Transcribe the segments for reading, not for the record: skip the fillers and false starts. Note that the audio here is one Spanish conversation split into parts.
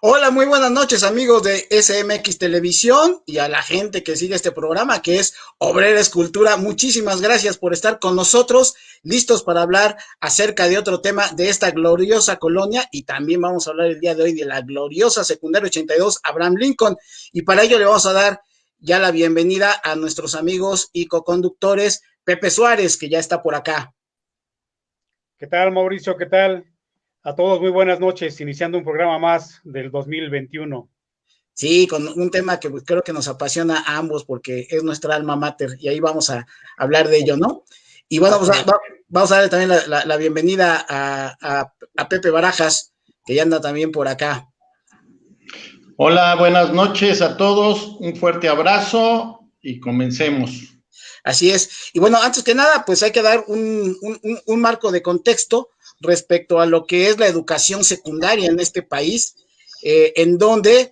Hola, muy buenas noches amigos de SMX Televisión y a la gente que sigue este programa que es Obrera Escultura. Muchísimas gracias por estar con nosotros, listos para hablar acerca de otro tema de esta gloriosa colonia y también vamos a hablar el día de hoy de la gloriosa secundaria 82 Abraham Lincoln y para ello le vamos a dar ya la bienvenida a nuestros amigos y coconductores Pepe Suárez que ya está por acá. ¿Qué tal, Mauricio? ¿Qué tal? A todos, muy buenas noches, iniciando un programa más del 2021. Sí, con un tema que pues, creo que nos apasiona a ambos porque es nuestra alma mater y ahí vamos a hablar de ello, ¿no? Y bueno, Así es. vamos a darle también la bienvenida a Pepe Barajas, que ya anda también por acá. Hola, buenas noches a todos, un fuerte abrazo y comencemos. Así es. Y bueno, antes que nada, pues hay que dar un marco de contexto respecto a lo que es la educación secundaria en este país, en donde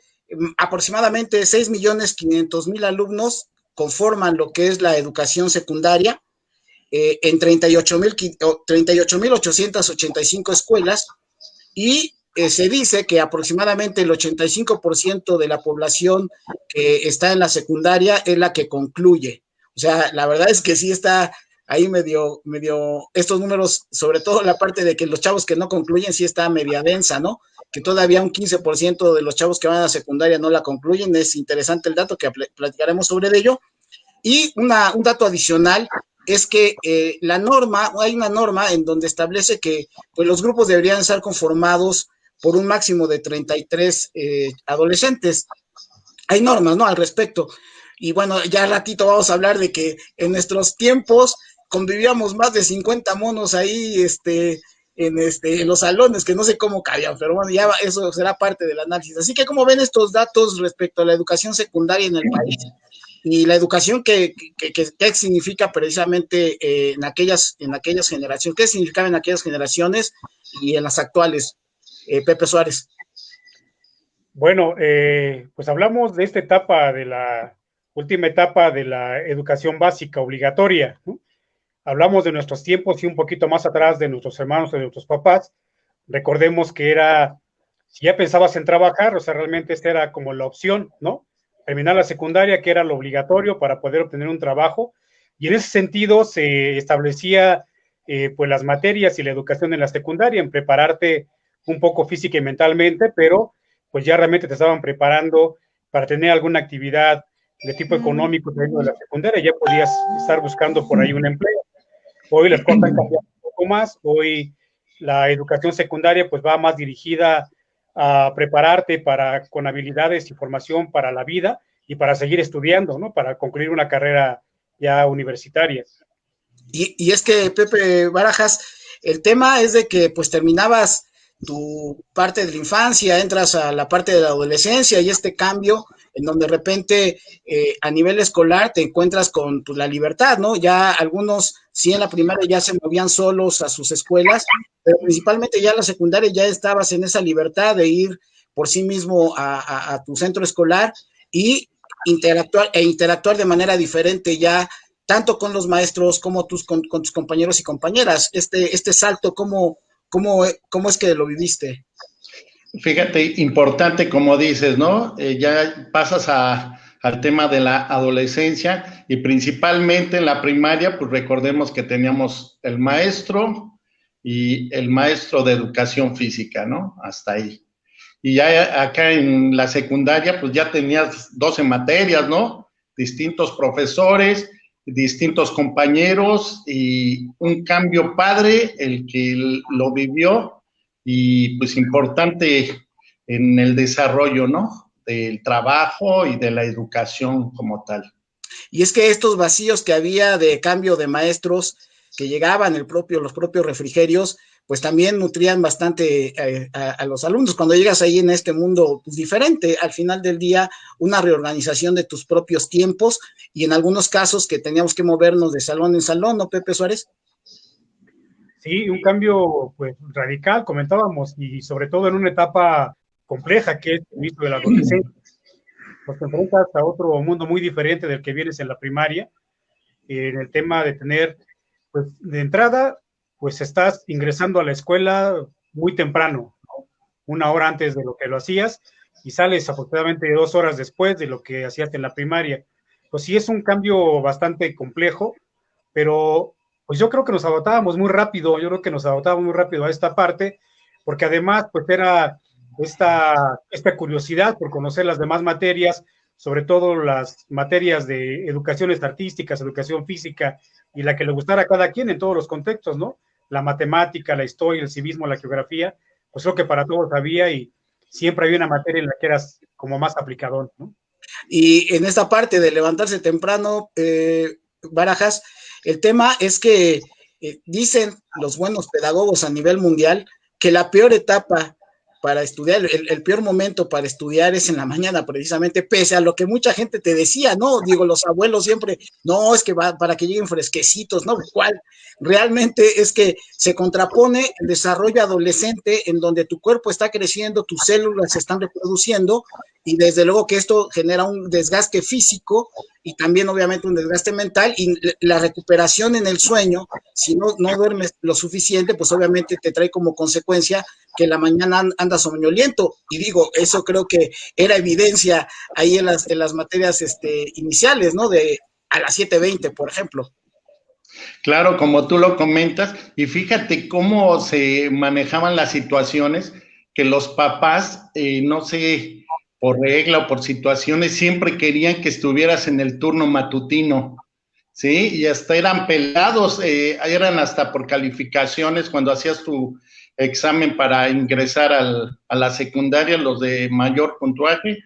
aproximadamente 6.500.000 alumnos conforman lo que es la educación secundaria en 38.885 escuelas y se dice que aproximadamente el 85% de la población que está en la secundaria es la que concluye. O sea, la verdad es que sí está ahí medio, estos números, sobre todo la parte de que los chavos que no concluyen, sí está media densa, ¿no? Que todavía un 15% de los chavos que van a la secundaria no la concluyen. Es interesante el dato que platicaremos sobre ello. Y un dato adicional es que hay una norma en donde establece que pues, los grupos deberían estar conformados por un máximo de 33 adolescentes. Hay normas, ¿no? Al respecto. Y bueno, ya ratito vamos a hablar de que en nuestros tiempos convivíamos más de 50 monos ahí, en los salones, que no sé cómo cabían, pero bueno, ya eso será parte del análisis. Así que, ¿cómo ven estos datos respecto a la educación secundaria en el país? Y la educación ¿qué significa precisamente en aquellas generaciones? ¿Qué significaba en aquellas generaciones y en las actuales? Pepe Suárez. Bueno, pues hablamos de esta etapa, de la última etapa de la educación básica obligatoria, ¿no? Hablamos de nuestros tiempos y un poquito más atrás de nuestros hermanos, de nuestros papás. Recordemos que era, si ya pensabas en trabajar, o sea, realmente esta era como la opción, ¿no? Terminar la secundaria, que era lo obligatorio para poder obtener un trabajo, y en ese sentido se establecía pues las materias y la educación en la secundaria, en prepararte un poco física y mentalmente, pero pues ya realmente te estaban preparando para tener alguna actividad de tipo económico dentro de la secundaria, ya podías estar buscando por ahí un empleo. Hoy las cosas han cambiado un poco más, hoy la educación secundaria pues va más dirigida a prepararte con habilidades y formación para la vida y para seguir estudiando, ¿no? Para concluir una carrera ya universitaria. Y es que, Pepe Barajas, el tema es de que pues terminabas tu parte de la infancia, entras a la parte de la adolescencia y este cambio en donde de repente a nivel escolar te encuentras con pues, la libertad, ¿no? Ya algunos sí en la primaria ya se movían solos a sus escuelas, pero principalmente ya en la secundaria ya estabas en esa libertad de ir por sí mismo a tu centro escolar y interactuar de manera diferente ya tanto con los maestros como con tus compañeros y compañeras. Este salto, ¿cómo es que lo viviste? Fíjate, importante como dices, ¿no? Ya pasas al tema de la adolescencia y principalmente en la primaria, pues recordemos que teníamos el maestro y el maestro de educación física, ¿no? Hasta ahí. Y ya acá en la secundaria, pues ya tenías 12 materias, ¿no? Distintos profesores, distintos compañeros y un cambio padre, el que lo vivió y pues importante en el desarrollo, ¿no? Del trabajo y de la educación como tal. Y es que estos vacíos que había de cambio de maestros que llegaban los propios refrigerios, pues también nutrían bastante a los alumnos. Cuando llegas ahí en este mundo pues, diferente, al final del día, una reorganización de tus propios tiempos y en algunos casos que teníamos que movernos de salón en salón, ¿no, Pepe Suárez? Sí, un cambio pues radical, comentábamos, y sobre todo en una etapa compleja que es el inicio de la adolescencia. Pues te enfrentas a otro mundo muy diferente del que vienes en la primaria, en el tema de tener, pues de entrada, pues estás ingresando a la escuela muy temprano, ¿no? Una hora antes de lo que lo hacías, y sales aproximadamente 2 horas después de lo que hacías en la primaria. Pues sí es un cambio bastante complejo, pero pues yo creo que nos adaptábamos muy rápido, a esta parte, porque además pues era esta curiosidad por conocer las demás materias, sobre todo las materias de educaciones artísticas, educación física, y la que le gustara a cada quien en todos los contextos, ¿no? La matemática, la historia, el civismo, la geografía, pues creo que para todos había, y siempre había una materia en la que eras como más aplicador, ¿no? Y en esta parte de levantarse temprano, Barajas, el tema es que dicen los buenos pedagogos a nivel mundial que la peor etapa para estudiar, el peor momento para estudiar es en la mañana, precisamente, pese a lo que mucha gente te decía, ¿no? Digo, los abuelos siempre, no, es que va para que lleguen fresquecitos, ¿no? ¿Cuál? Realmente es que se contrapone el desarrollo adolescente en donde tu cuerpo está creciendo, tus células se están reproduciendo, y desde luego que esto genera un desgaste físico y también obviamente un desgaste mental, y la recuperación en el sueño, si no duermes lo suficiente, pues obviamente te trae como consecuencia que en la mañana anda somnoliento, y digo, eso creo que era evidencia ahí en las materias iniciales, ¿no? De a las 7:20, por ejemplo. Claro, como tú lo comentas, y fíjate cómo se manejaban las situaciones, que los papás, no sé, por regla o por situaciones, siempre querían que estuvieras en el turno matutino, ¿sí? Y hasta eran pelados, eran hasta por calificaciones cuando hacías tu examen para ingresar a la secundaria, los de mayor puntuaje,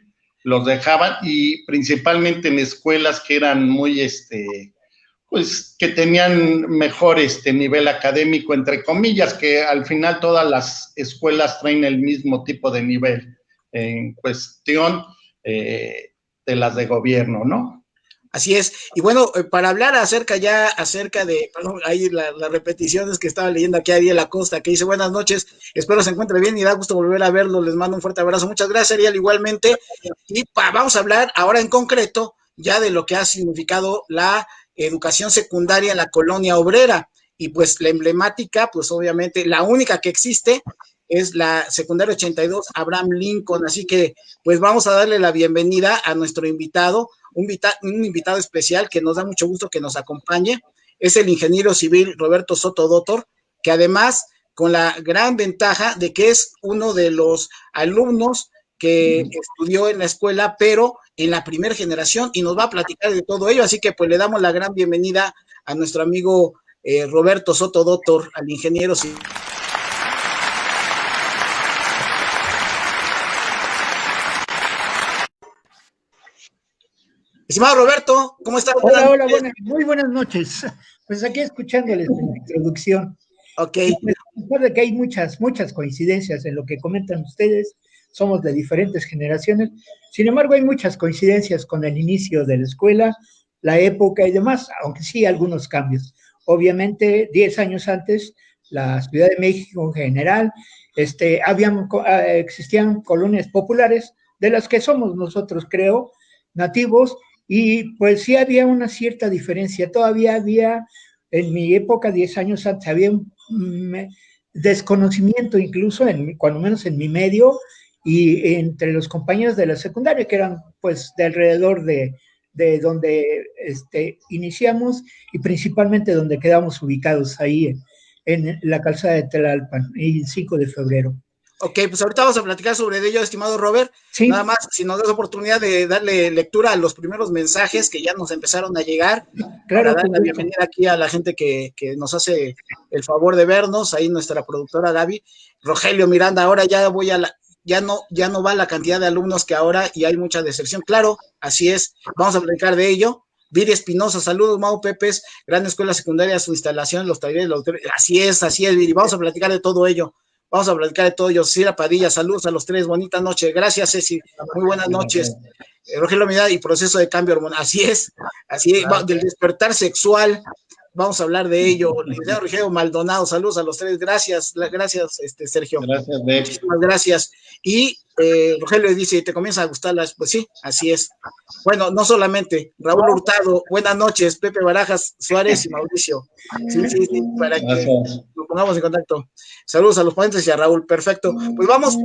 los dejaban, y principalmente en escuelas que eran muy, pues que tenían mejor nivel académico, entre comillas, que al final todas las escuelas traen el mismo tipo de nivel en cuestión de las de gobierno, ¿no? Así es. Y bueno, para hablar acerca de, perdón, ahí las repeticiones que estaba leyendo aquí a Ariel Acosta, que dice, buenas noches, espero se encuentre bien y da gusto volver a verlo, les mando un fuerte abrazo. Muchas gracias, Ariel, igualmente. Y vamos a hablar ahora en concreto ya de lo que ha significado la educación secundaria en la colonia obrera. Y pues la emblemática, pues obviamente, la única que existe es la secundaria 82 Abraham Lincoln. Así que pues vamos a darle la bienvenida a nuestro invitado, un invitado especial que nos da mucho gusto que nos acompañe. Es el ingeniero civil Roberto Soto Dottor, que además con la gran ventaja de que es uno de los alumnos que estudió en la escuela, pero en la primera generación, y nos va a platicar de todo ello. Así que pues le damos la gran bienvenida a nuestro amigo Roberto Soto Dottor, al ingeniero civil. Estimado Roberto, ¿cómo estás? Hola, muy buenas noches. Pues aquí escuchándoles la introducción. Ok. Recuerda que hay muchas coincidencias en lo que comentan ustedes. Somos de diferentes generaciones. Sin embargo, hay muchas coincidencias con el inicio de la escuela, la época y demás, aunque sí algunos cambios. Obviamente, 10 años antes, la Ciudad de México en general, existían colonias populares, de las que somos nosotros, creo, nativos, y pues sí había una cierta diferencia. Todavía había, en mi época, 10 años antes, había un desconocimiento incluso, cuando menos en mi medio, y entre los compañeros de la secundaria, que eran pues de alrededor de donde iniciamos, y principalmente donde quedamos ubicados ahí en la calzada de Tlalpan, el 5 de febrero. Ok, pues ahorita vamos a platicar sobre ello, estimado Robert. Sí. Nada más, si nos das oportunidad de darle lectura a los primeros mensajes que ya nos empezaron a llegar, claro, para dar la bienvenida aquí a la gente que nos hace el favor de vernos, ahí nuestra productora Gaby. Rogelio Miranda, ahora ya ya no va la cantidad de alumnos que ahora, y hay mucha deserción. Claro, así es, vamos a platicar de ello. Viri Espinosa, saludos, Mau Pepes, Gran Escuela Secundaria, su instalación, los talleres, así es, Viri, vamos a platicar de todo ello. Vamos a platicar de todo ello. Cecilia Padilla, saludos a los tres, bonita noche. Gracias, Ceci, muy buenas noches. Rogelio Miranda y proceso de cambio hormonal. Así es, del despertar sexual, vamos a hablar de ello. Licenciado Rogelio Maldonado, saludos a los tres. Gracias, Sergio. Gracias, muchísimas gracias. Y Rogelio dice, ¿te comienza a gustar las? Pues sí, así es. Bueno, no solamente, Raúl Hurtado, buenas noches, Pepe Barajas, Suárez y Mauricio. Sí, para que pongamos en contacto. Saludos a los ponentes y a Raúl, perfecto. Pues vamos,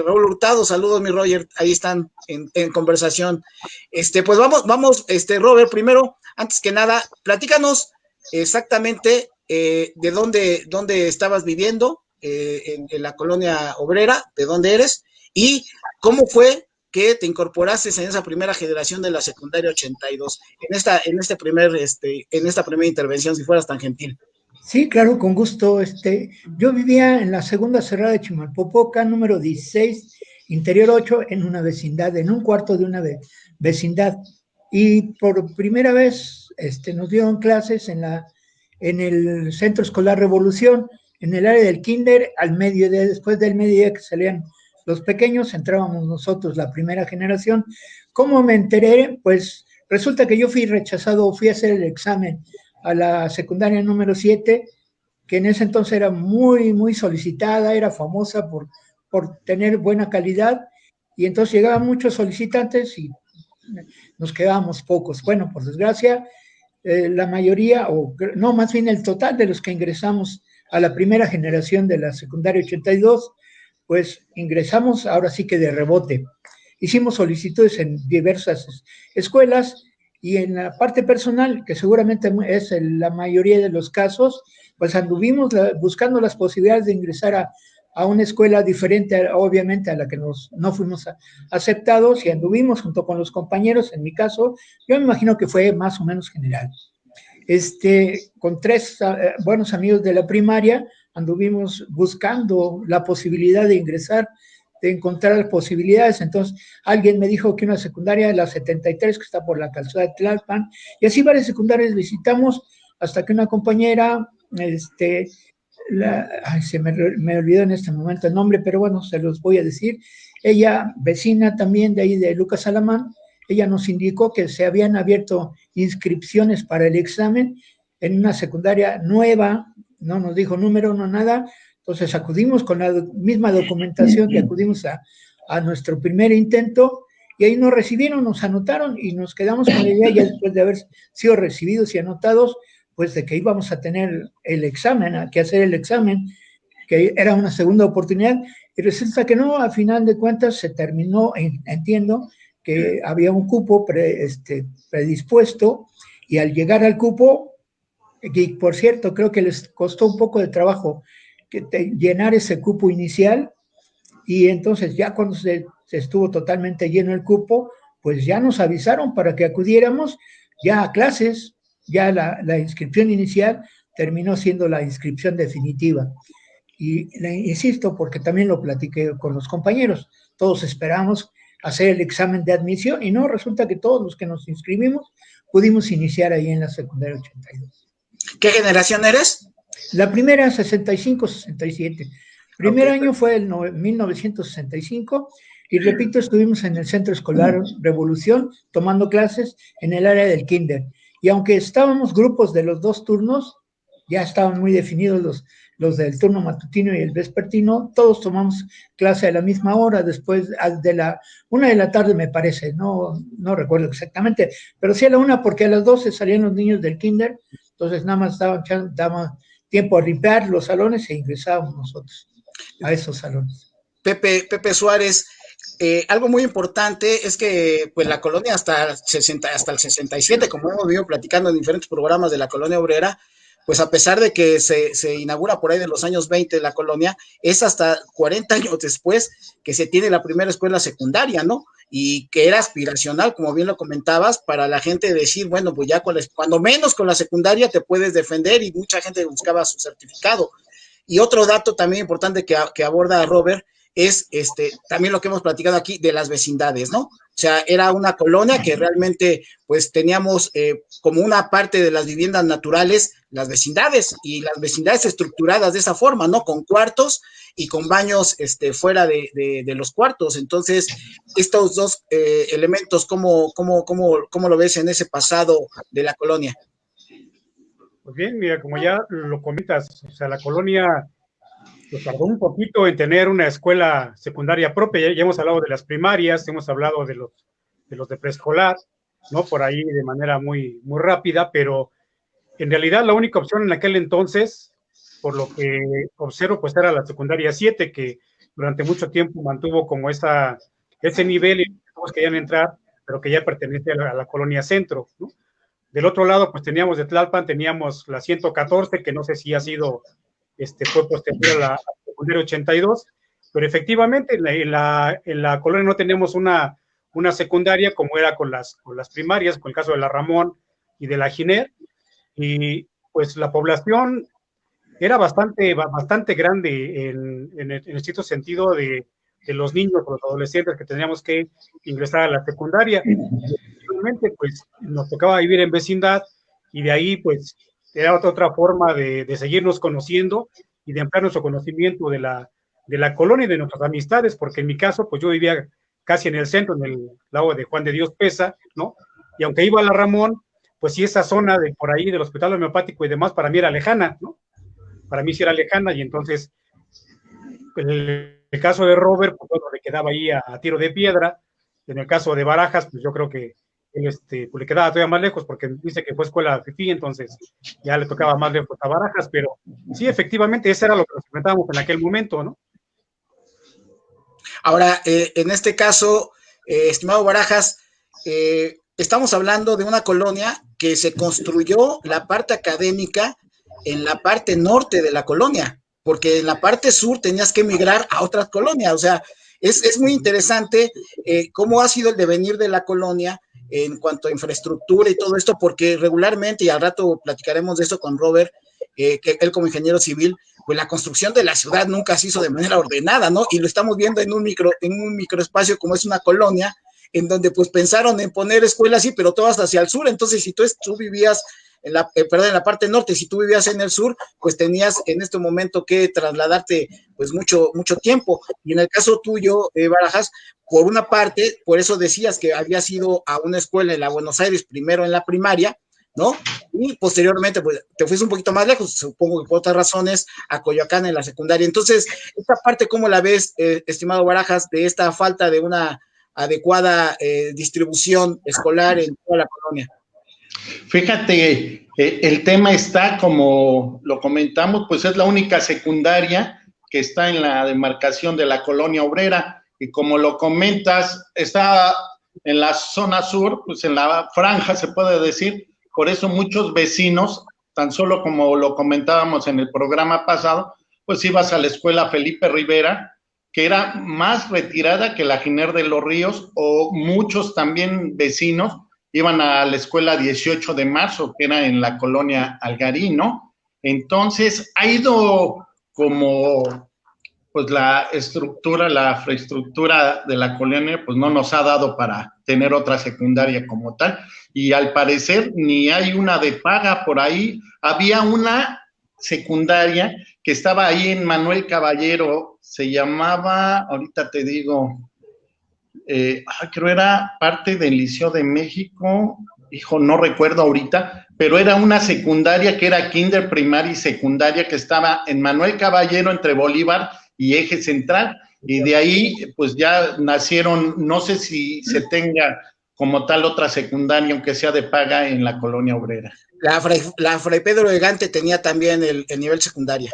Raúl Hurtado, saludos mi Roger, ahí están en conversación. Pues vamos, Robert, primero, antes que nada, platícanos exactamente de dónde estabas viviendo, en la colonia obrera, de dónde eres, y cómo fue que te incorporaste en esa primera generación de la secundaria 82, en esta primera intervención, si fueras tan gentil. Sí, claro, con gusto. Yo vivía en la segunda cerrada de Chimalpopoca, número 16, interior 8, en una vecindad, en un cuarto de una vecindad. Y por primera vez nos dieron clases en el Centro Escolar Revolución, en el área del kinder, después del mediodía que salían los pequeños, entrábamos nosotros, la primera generación. ¿Cómo me enteré? Pues resulta que yo fui rechazado, fui a hacer el examen a la secundaria número 7, que en ese entonces era muy, muy solicitada, era famosa por tener buena calidad, y entonces llegaban muchos solicitantes y nos quedábamos pocos. Bueno, por desgracia, la mayoría, o no, más bien el total de los que ingresamos a la primera generación de la secundaria 82, pues ingresamos ahora sí que de rebote. Hicimos solicitudes en diversas escuelas, y en la parte personal, que seguramente es la mayoría de los casos, pues anduvimos buscando las posibilidades de ingresar a una escuela diferente, obviamente, a la que no fuimos aceptados, y anduvimos junto con los compañeros. En mi caso, yo me imagino que fue más o menos general. Con 3 buenos amigos de la primaria, anduvimos buscando la posibilidad de ingresar, de encontrar posibilidades. Entonces alguien me dijo que una secundaria de la 73, que está por la calzada de Tlalpan, y así varias secundarias visitamos, hasta que una compañera, me olvidó en este momento el nombre, pero bueno, se los voy a decir. Ella, vecina también de ahí de Lucas Alamán, ella nos indicó que se habían abierto inscripciones para el examen en una secundaria nueva, no nos dijo número, no nada. Entonces acudimos con la misma documentación que acudimos a nuestro primer intento, y ahí nos recibieron, nos anotaron, y nos quedamos con la idea, ya después de haber sido recibidos y anotados, pues de que íbamos a tener el examen, que hacer el examen, que era una segunda oportunidad. Y resulta que no, a final de cuentas se terminó, entiendo que había un cupo predispuesto, y al llegar al cupo, y por cierto, creo que les costó un poco de trabajo llenar ese cupo inicial, y entonces ya cuando se estuvo totalmente lleno el cupo, pues ya nos avisaron para que acudiéramos ya a clases. Ya la inscripción inicial terminó siendo la inscripción definitiva. Y le insisto, porque también lo platiqué con los compañeros, todos esperamos hacer el examen de admisión, y no, resulta que todos los que nos inscribimos pudimos iniciar ahí en la secundaria 82. ¿Qué generación eres? La primera, 65-67. Primer año fue el 1965, y repito, estuvimos en el Centro Escolar Revolución tomando clases en el área del kinder. Y aunque estábamos grupos de los 2 turnos, ya estaban muy definidos los del turno matutino y el vespertino, todos tomamos clase a la misma hora, después de la 1 de la tarde, me parece, no recuerdo exactamente, pero sí a la 1, porque a las 12 salían los niños del kinder, entonces nada más daba tiempo a limpiar los salones e ingresábamos nosotros a esos salones. Pepe Suárez, algo muy importante es que pues la colonia hasta el 67, como hemos venido platicando en diferentes programas de la colonia obrera, pues a pesar de que se inaugura por ahí de los años 20 la colonia, es hasta 40 años después que se tiene la primera escuela secundaria, ¿no? Y que era aspiracional, como bien lo comentabas, para la gente decir, bueno, pues ya cuando menos con la secundaria te puedes defender, y mucha gente buscaba su certificado. Y otro dato también importante que aborda Robert es también lo que hemos platicado aquí de las vecindades, ¿no? O sea, era una colonia que realmente pues teníamos como una parte de las viviendas naturales las vecindades, y las vecindades estructuradas de esa forma, ¿no? Con cuartos y con baños fuera de los cuartos. Entonces, estos dos elementos, ¿cómo lo ves en ese pasado de la colonia? Pues bien, mira, como ya lo comentas, o sea, la colonia pues tardó un poquito en tener una escuela secundaria propia. Ya hemos hablado de las primarias, hemos hablado de los de preescolar, ¿no? Por ahí de manera muy, muy rápida, pero en realidad la única opción en aquel entonces por lo que observo, pues era la secundaria 7, que durante mucho tiempo mantuvo como ese nivel y todos querían entrar, pero que ya pertenece a la colonia Centro, ¿no? Del otro lado, pues teníamos de Tlalpan, teníamos la 114, que no sé si ha sido, fue posterior a la secundaria 82, pero efectivamente en la colonia no tenemos una secundaria como era con las primarias, con el caso de la Ramón y de la Giner, y pues la población era bastante grande en el cierto sentido de los niños o los adolescentes que teníamos que ingresar a la secundaria. Realmente, pues nos tocaba vivir en vecindad y de ahí, pues, era otra forma de seguirnos conociendo y de ampliar nuestro conocimiento de la colonia y de nuestras amistades, porque en mi caso, pues yo vivía casi en el centro, en el lago de Juan de Dios Pesa, ¿no? Y aunque iba a la Ramón, pues sí, esa zona de por ahí del hospital homeopático y demás, para mí era lejana, ¿no? Para mí sí era lejana, y entonces el caso de Robert, pues bueno, le quedaba ahí a tiro de piedra. En el caso de Barajas, pues yo creo que él pues le quedaba todavía más lejos, porque dice que fue escuela fifí, entonces ya le tocaba más lejos a Barajas, pero sí, efectivamente, eso era lo que nos enfrentábamos en aquel momento, ¿no? Ahora, en este caso, estimado Barajas, estamos hablando de una colonia que se construyó la parte académica en la parte norte de la colonia, porque en la parte sur tenías que emigrar a otras colonias. O sea, es muy interesante cómo ha sido el devenir de la colonia en cuanto a infraestructura y todo esto, porque regularmente, y al rato platicaremos de eso con Robert, que él como ingeniero civil, pues la construcción de la ciudad nunca se hizo de manera ordenada, ¿no? Y lo estamos viendo en un microespacio como es una colonia, en donde pues pensaron en poner escuelas, sí, pero todas hacia el sur. Entonces, si tú vivías en la parte norte, si tú vivías en el sur, pues tenías en este momento que trasladarte pues mucho tiempo. Y en el caso tuyo, Barajas, por una parte, por eso decías que habías ido a una escuela en la Buenos Aires, primero en la primaria, ¿no? Y posteriormente, pues, te fuiste un poquito más lejos, supongo que por otras razones, a Coyoacán en la secundaria. Entonces, esta parte, ¿cómo la ves, estimado Barajas, de esta falta de una adecuada distribución escolar en toda la colonia? Fíjate, el tema está, como lo comentamos, pues es la única secundaria que está en la demarcación de la colonia obrera, y como lo comentas, está en la zona sur, pues en la franja se puede decir, por eso muchos vecinos, tan solo como lo comentábamos en el programa pasado, pues ibas a la escuela Felipe Rivera, que era más retirada que la Giner de los Ríos, o muchos también vecinos iban a la escuela 18 de marzo, que era en la colonia Algarín, ¿no? Entonces, ha ido como, pues la infraestructura de la colonia, pues no nos ha dado para tener otra secundaria como tal, y al parecer ni hay una de paga por ahí. Había una secundaria que estaba ahí en Manuel Caballero, se llamaba, ahorita te digo, creo era parte del Liceo de México, hijo, no recuerdo ahorita, pero era una secundaria que era kinder, primaria y secundaria, que estaba en Manuel Caballero entre Bolívar y Eje Central, y de ahí pues ya nacieron, no sé si se tenga como tal otra secundaria, aunque sea de paga, en la colonia obrera. La Fray Pedro de Gante tenía también el nivel secundaria,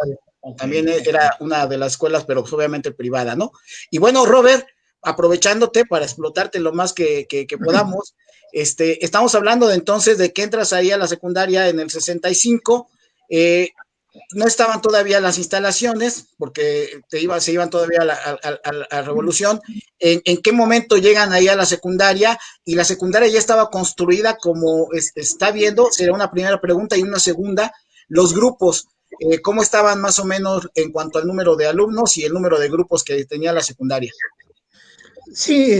también era una de las escuelas, pero obviamente privada, ¿no? Y bueno, Robert, aprovechándote para explotarte lo más que podamos, estamos hablando de entonces de que entras ahí a la secundaria en el 65, no estaban todavía las instalaciones, porque se iban todavía a la revolución. ¿En qué momento llegan ahí a la secundaria? Y la secundaria ya estaba construida como está viendo, será una primera pregunta, y una segunda, los grupos, ¿cómo estaban más o menos en cuanto al número de alumnos y el número de grupos que tenía la secundaria? Sí,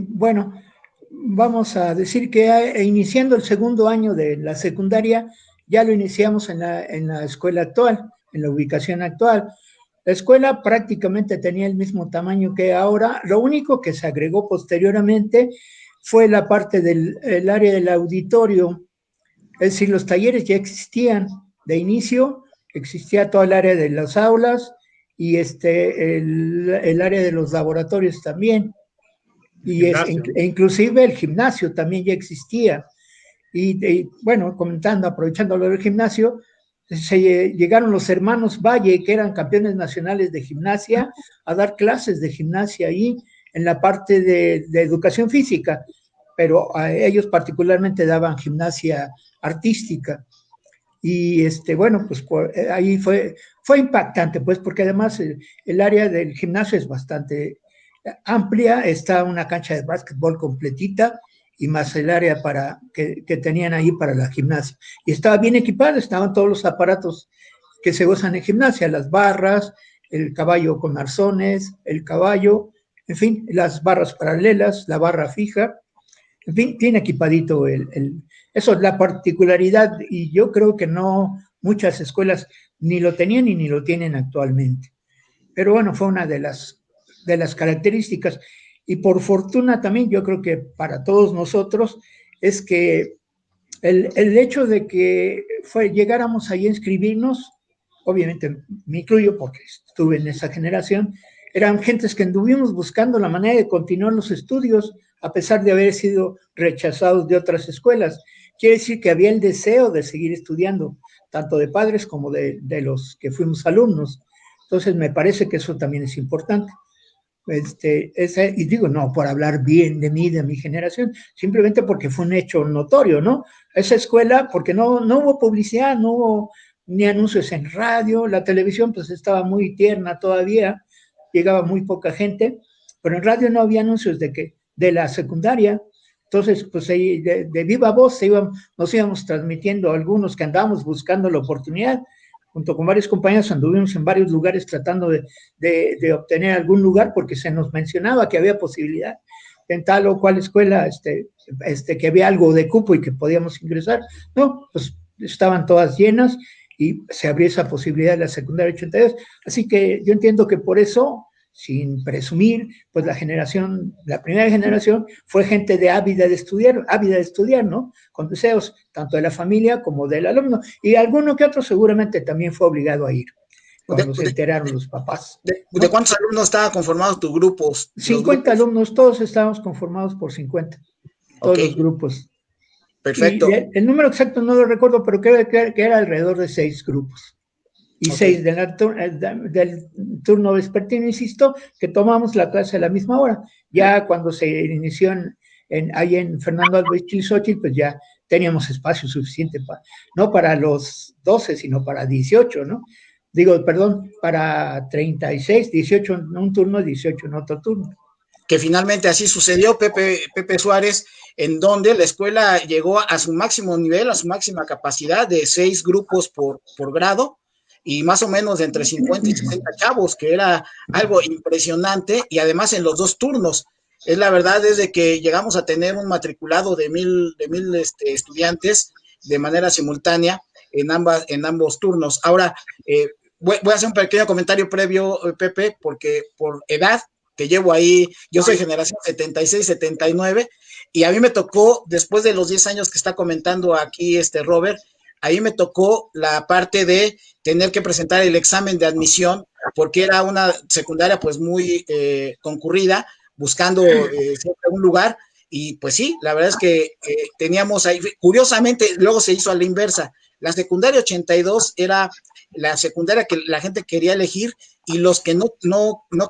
bueno, vamos a decir que iniciando el segundo año de la secundaria, ya lo iniciamos en la escuela actual, en la ubicación actual. La escuela prácticamente tenía el mismo tamaño que ahora, lo único que se agregó posteriormente fue la parte del área del auditorio, es decir, los talleres ya existían de inicio, existía todo el área de las aulas y el área de los laboratorios también, y inclusive el gimnasio también ya existía. Y bueno, aprovechando lo del gimnasio, llegaron los hermanos Valle, que eran campeones nacionales de gimnasia, a dar clases de gimnasia ahí en la parte de educación física, pero a ellos particularmente daban gimnasia artística. Y bueno, pues ahí fue impactante, pues, porque además el área del gimnasio es bastante amplia, está una cancha de básquetbol completita y más el área que tenían ahí para la gimnasia. Y estaba bien equipada, estaban todos los aparatos que se usan en gimnasia, las barras, el caballo con arzones, el caballo, en fin, las barras paralelas, la barra fija, en fin, tiene equipadito eso es la particularidad, y yo creo que no muchas escuelas ni lo tenían ni lo tienen actualmente. Pero bueno, fue una de las características. Y por fortuna también, yo creo que para todos nosotros, es que el hecho de que llegáramos ahí a inscribirnos, obviamente me incluyo porque estuve en esa generación, eran gentes que anduvimos buscando la manera de continuar los estudios, a pesar de haber sido rechazados de otras escuelas. Quiere decir que había el deseo de seguir estudiando, tanto de padres como de los que fuimos alumnos. Entonces, me parece que eso también es importante. Y digo, no por hablar bien de mí, de mi generación, simplemente porque fue un hecho notorio, ¿no? Esa escuela, porque no hubo publicidad, no hubo ni anuncios en radio, la televisión pues estaba muy tierna todavía, llegaba muy poca gente, pero en radio no había anuncios de la secundaria. Entonces, pues ahí de viva voz nos íbamos transmitiendo algunos que andábamos buscando la oportunidad. Junto con varios compañeros anduvimos en varios lugares tratando de obtener algún lugar, porque se nos mencionaba que había posibilidad en tal o cual escuela, que había algo de cupo y que podíamos ingresar. No, pues estaban todas llenas y se abrió esa posibilidad de la secundaria 82. Así que yo entiendo que por eso, sin presumir, pues la primera generación fue gente ávida de estudiar, ¿no? Con deseos tanto de la familia como del alumno, y alguno que otro seguramente también fue obligado a ir, cuando se enteraron los papás. ¿De cuántos alumnos estaban conformados tus grupos? 50 alumnos, todos estábamos conformados por 50, todos los grupos. Perfecto. Y el número exacto no lo recuerdo, pero creo que era alrededor de 6 grupos. Y 6 del turno vespertino, insisto, que tomamos la clase a la misma hora. Ya cuando se inició ahí en Fernando Alvarez Chilzóchitl, pues ya teníamos espacio suficiente no para los 12, sino para 18, ¿no? Digo, perdón, para 36, 18 en un turno, 18 en otro turno. Que finalmente así sucedió, Pepe Suárez, en donde la escuela llegó a su máximo nivel, a su máxima capacidad de 6 grupos por grado, y más o menos de entre 50 y 60 chavos, que era algo impresionante, y además en los 2 turnos. Es la verdad, desde que llegamos a tener un matriculado de 1000 estudiantes de manera simultánea en ambos turnos. Ahora, voy a hacer un pequeño comentario previo, Pepe, porque por edad que llevo ahí, yo soy generación 76, 79, y a mí me tocó, después de los 10 años que está comentando aquí Robert, ahí me tocó la parte de tener que presentar el examen de admisión, porque era una secundaria pues muy concurrida, buscando siempre un lugar, y pues sí, la verdad es que teníamos ahí, curiosamente, luego se hizo a la inversa. La secundaria 82 era la secundaria que la gente quería elegir, y los que no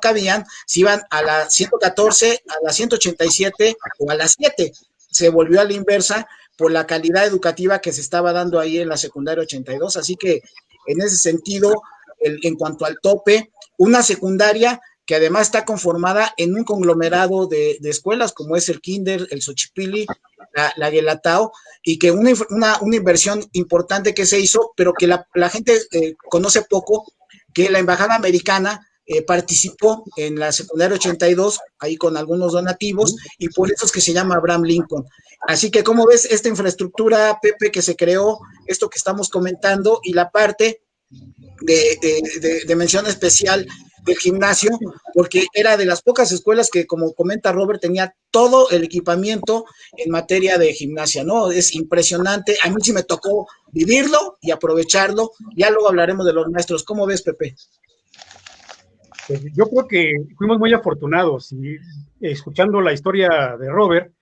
cabían se iban a la 114, a la 187 o a la 7. Se volvió a la inversa por la calidad educativa que se estaba dando ahí en la secundaria 82. Así que en ese sentido, en cuanto al tope, una secundaria que además está conformada en un conglomerado de escuelas como es el Kinder, el Xochipilli, la Guelatao, y que una inversión importante que se hizo, pero que la gente conoce poco, que la Embajada Americana participó en la secundaria 82, ahí con algunos donativos, y por eso es que se llama Abraham Lincoln. Así que, ¿cómo ves esta infraestructura, Pepe, que se creó, esto que estamos comentando, y la parte de mención especial del gimnasio, porque era de las pocas escuelas que, como comenta Robert, tenía todo el equipamiento en materia de gimnasia, ¿no? Es impresionante, a mí sí me tocó vivirlo y aprovecharlo. Ya luego hablaremos de los maestros. ¿Cómo ves, Pepe? Pues yo creo que fuimos muy afortunados, y escuchando la historia de Robert,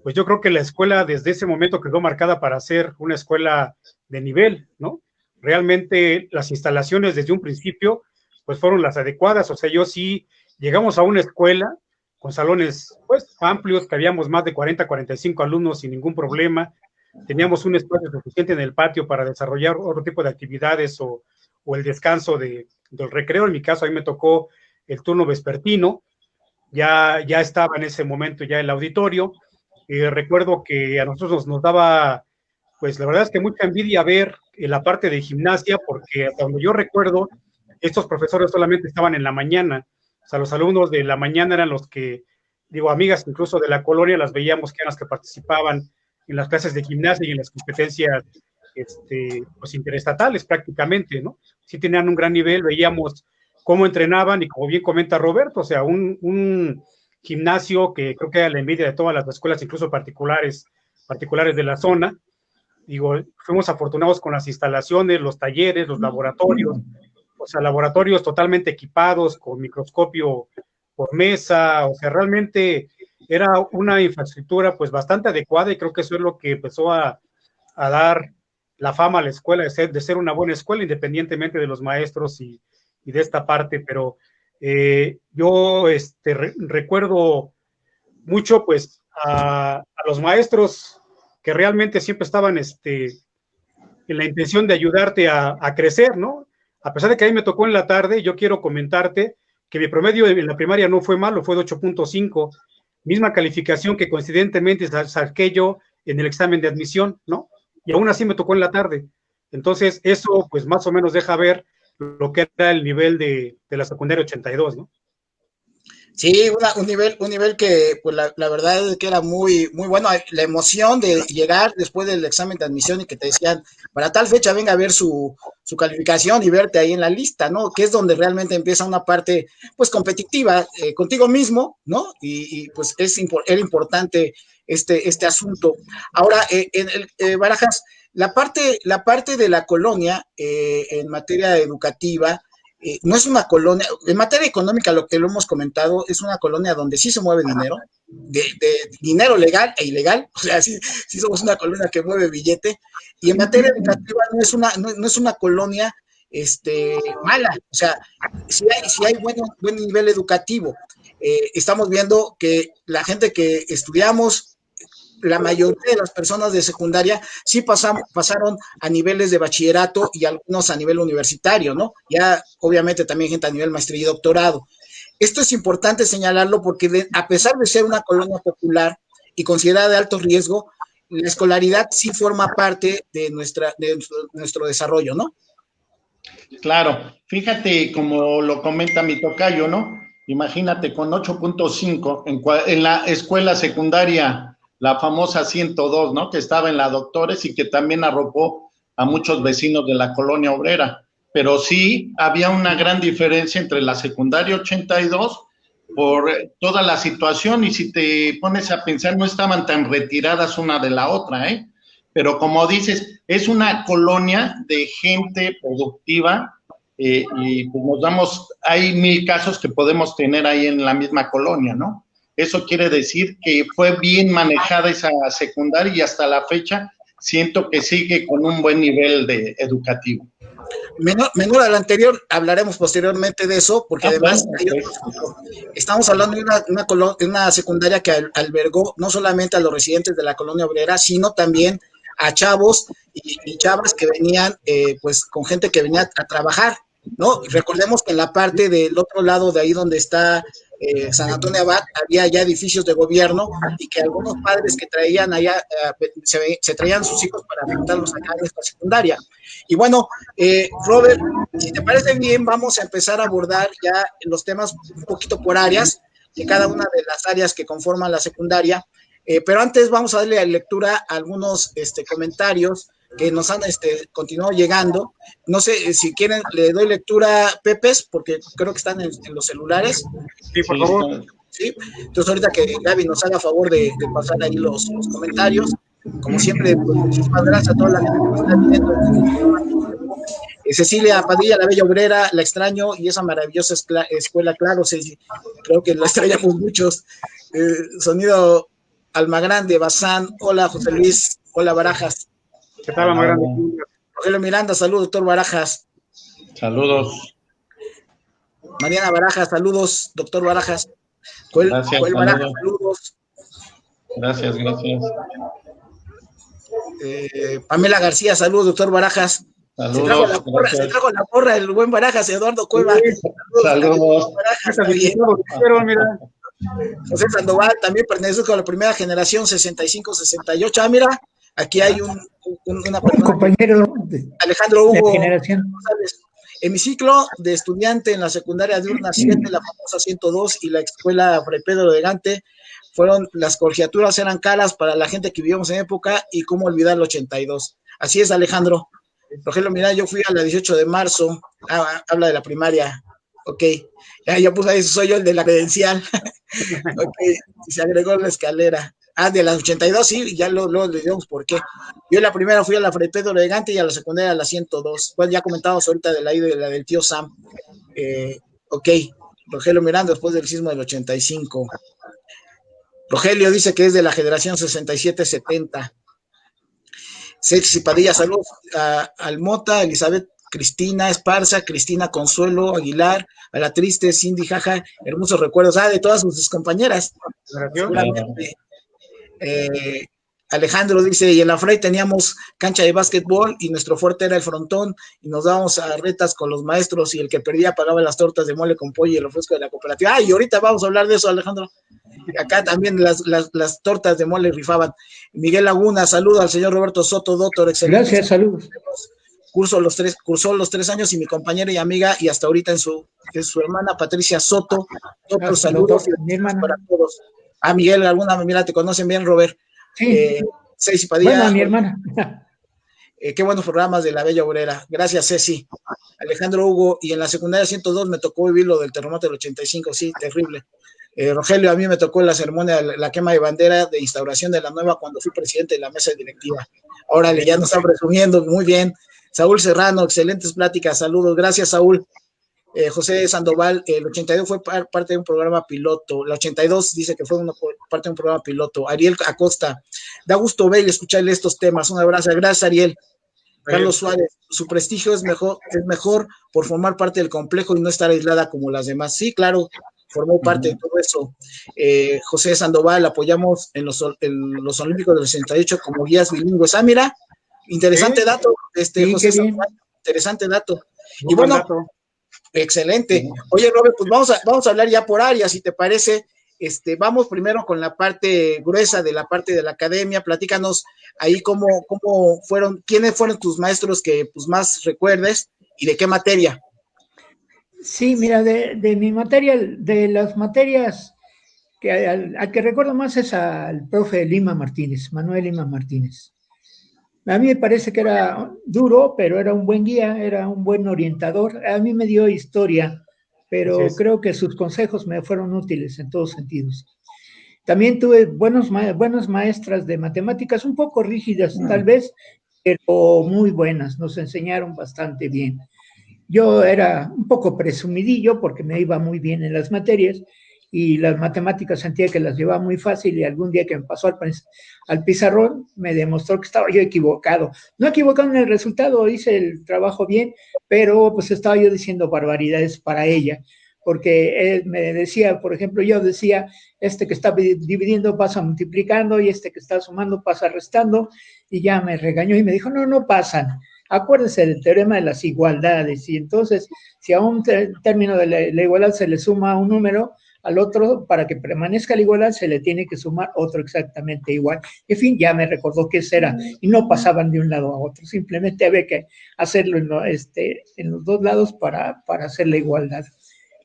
pues yo creo que la escuela desde ese momento quedó marcada para ser una escuela de nivel, ¿no? realmente las instalaciones desde un principio pues fueron las adecuadas. O sea, yo sí llegamos a una escuela con salones pues amplios, que habíamos más de 40, 45 alumnos sin ningún problema. Teníamos un espacio suficiente en el patio para desarrollar otro tipo de actividades o el descanso del recreo. En mi caso, a mí me tocó el turno vespertino, ya estaba en ese momento ya el auditorio. Recuerdo que a nosotros nos daba, pues la verdad es que mucha envidia ver la parte de gimnasia, porque hasta donde yo recuerdo, estos profesores solamente estaban en la mañana. O sea, los alumnos de la mañana eran los que, digo, amigas incluso de la colonia, las veíamos que eran las que participaban en las clases de gimnasia y en las competencias pues interestatales prácticamente, ¿no? Sí tenían un gran nivel, veíamos cómo entrenaban y como bien comenta Roberto, o sea, un gimnasio que creo que era la envidia de todas las escuelas, incluso particulares de la zona. Digo, fuimos afortunados con las instalaciones, los talleres, los laboratorios, o sea, laboratorios totalmente equipados con microscopio por mesa, o sea, realmente era una infraestructura pues bastante adecuada y creo que eso es lo que empezó a dar la fama a la escuela de ser una buena escuela, independientemente de los maestros y de esta parte, pero yo recuerdo mucho pues a los maestros que realmente siempre estaban en la intención de ayudarte a crecer, ¿no? A pesar de que a mí me tocó en la tarde, yo quiero comentarte que mi promedio en la primaria no fue malo, fue de 8.5, misma calificación que coincidentemente saqué yo en el examen de admisión, ¿no? Y aún así me tocó en la tarde. Entonces, eso pues más o menos deja ver lo que era el nivel de la secundaria 82, ¿no? Sí, un nivel que, pues la verdad es que era muy, muy bueno. La emoción de llegar después del examen de admisión y que te decían, para tal fecha venga a ver su calificación y verte ahí en la lista, ¿no? Que es donde realmente empieza una parte, pues, competitiva contigo mismo, ¿no? Y pues era importante este asunto. Ahora, Barajas, la parte de la colonia en materia educativa, no es una colonia, en materia económica, lo que lo hemos comentado, es una colonia donde sí se mueve dinero, de dinero legal e ilegal, o sea, sí somos una colonia que mueve billete, y en materia educativa no es una colonia mala, o sea, sí hay buen nivel educativo. Estamos viendo que la gente que estudiamos, la mayoría de las personas de secundaria sí pasaron a niveles de bachillerato y algunos a nivel universitario, ¿no? Ya obviamente también gente a nivel maestría y doctorado. Esto es importante señalarlo porque a pesar de ser una colonia popular y considerada de alto riesgo, la escolaridad sí forma parte de nuestro desarrollo, ¿no? Claro, fíjate como lo comenta mi tocayo, ¿no? Imagínate con 8.5 en la escuela secundaria, la famosa 102, ¿no? Que estaba en la Doctores y que también arropó a muchos vecinos de la colonia obrera. Pero sí había una gran diferencia entre la secundaria 82 por toda la situación, y si te pones a pensar, no estaban tan retiradas una de la otra, ¿eh? Pero como dices, es una colonia de gente productiva, y pues hay 1000 casos que podemos tener ahí en la misma colonia, ¿no? Eso quiere decir que fue bien manejada esa secundaria y hasta la fecha siento que sigue con un buen nivel educativo. Menor al anterior, hablaremos posteriormente de eso, porque además estamos hablando de una secundaria que albergó no solamente a los residentes de la colonia obrera, sino también a chavos y chavas que venían, pues, con gente que venía a trabajar, ¿no? Recordemos que en la parte del otro lado de ahí donde está San Antonio Abad, había ya edificios de gobierno y que algunos padres que traían allá, se traían sus hijos para apuntarlos acá en esta secundaria. Y bueno, Robert, si te parece bien, vamos a empezar a abordar ya los temas un poquito por áreas, de cada una de las áreas que conforman la secundaria. Pero antes vamos a darle lectura a algunos comentarios que nos han continuado llegando. No sé si quieren, le doy lectura a Pepes, porque creo que están en los celulares. Sí, por favor. Sí, entonces ahorita que Gaby nos haga favor de pasar ahí los comentarios. Como siempre, pues, muchísimas gracias a toda la gente que nos está viendo. Cecilia Padilla, la Bella Obrera, la extraño, y esa maravillosa escuela, claro, Ceci, creo que la extrañamos muchos. Sonido Almagrande, Bazán, hola José Luis, hola Barajas. ¿Qué tal, Almagrande? Rogelio Miranda, saludos, doctor Barajas. Saludos. Mariana Barajas, saludos, doctor Barajas. Gracias, Joel Barajas, saludos. Gracias. Pamela García, saludos, doctor Barajas. Saludos. Se trajo la porra el buen Barajas, Eduardo Cueva. Saludos. Barajas, también. José Sandoval también pertenece con la primera generación 65-68. Ah, mira, aquí hay una persona. Compañero Alejandro Hugo. De generación. En mi ciclo de estudiante en la secundaria diurna 7, la famosa 102 y la escuela Fray Pedro de Gante, las colegiaturas eran caras para la gente que vivíamos en época, y cómo olvidar el 82. Así es, Alejandro. Rogelio, mira, yo fui a la 18 de marzo, habla de la primaria, ok, ya puse ahí, soy yo el de la credencial, ok, y se agregó la escalera. De las 82, sí, ya luego le digamos por qué. Yo la primera fui a la Fray Pedro de Gante y a la secundaria a la 102. Bueno, ya comentamos ahorita de la del tío Sam. Ok, Rogelio Miranda, después del sismo del 85. Rogelio dice que es de la generación 67-70. Sexy Padilla, saludos a Almota, Elizabeth, Cristina Esparza, Cristina Consuelo Aguilar, a la triste Cindy Jaja, hermosos recuerdos, de todas sus compañeras. Seguramente. Alejandro dice, y en la Fray teníamos cancha de básquetbol y nuestro fuerte era el frontón y nos dábamos a retas con los maestros y el que perdía pagaba las tortas de mole con pollo y el refresco de la cooperativa. Y ahorita vamos a hablar de eso, Alejandro. Acá también las tortas de mole rifaban. Miguel Laguna, saludo al señor Roberto Soto, doctor, excelente. Gracias, saludos. Cursó los 3 años y mi compañera y amiga, y hasta ahorita en su hermana Patricia Soto. Otros saludos mi hermana. Para todos. Miguel Laguna, mira, te conocen bien, Robert. Sí. Ceci Padilla. Bueno, mi hermana. Qué buenos programas de la Bella Obrera. Gracias, Ceci. Alejandro Hugo, y en la secundaria 102 me tocó vivir lo del terremoto del 85, sí, terrible. Rogelio, a mí me tocó la ceremonia de la quema de bandera de instauración de la nueva cuando fui presidente de la mesa directiva. Órale, ya nos están presumiendo, muy bien. Saúl Serrano, excelentes pláticas, saludos, gracias, Saúl. José Sandoval, el 82 fue parte de un programa piloto, el 82 dice que fue parte de un programa piloto. Ariel Acosta, da gusto ver y escucharle estos temas, un abrazo, gracias, Ariel. Carlos Suárez, su prestigio es mejor por formar parte del complejo y no estar aislada como las demás. Sí, claro, formó parte de todo eso. José Sandoval, apoyamos en los Olímpicos del 68 como guías bilingües. Mira, interesante dato, José Sandoval, interesante dato. Y bueno, dato. Excelente. Oye, Robert, pues vamos a hablar ya por áreas, si te parece. Vamos primero con la parte gruesa de la parte de la academia. Platícanos ahí cómo fueron, quiénes fueron tus maestros que pues más recuerdes y de qué materia. Sí, mira, de mi materia, de las materias al que recuerdo más es al profe Lima Martínez, Manuel Lima Martínez. A mí me parece que era duro, pero era un buen guía, era un buen orientador. A mí me dio historia, pero creo que sus consejos me fueron útiles en todos sentidos. También tuve buenas maestras de matemáticas, un poco rígidas tal vez, pero muy buenas, nos enseñaron bastante bien. Yo era un poco presumidillo porque me iba muy bien en las materias, y las matemáticas sentía que las llevaba muy fácil, y algún día que me pasó al pizarrón me demostró que estaba yo equivocado. No equivocado en el resultado, hice el trabajo bien, pero pues estaba yo diciendo barbaridades para ella, porque él me decía, por ejemplo, yo decía, que está dividiendo pasa multiplicando y que está sumando pasa restando, y ya me regañó y me dijo, no pasan. Acuérdense del teorema de las igualdades, y entonces si a un término de la igualdad se le suma un número, al otro, para que permanezca la igualdad, se le tiene que sumar otro exactamente igual. En fin, ya me recordó que eso era, y no pasaban de un lado a otro, simplemente había que hacerlo en los dos lados para hacer la igualdad.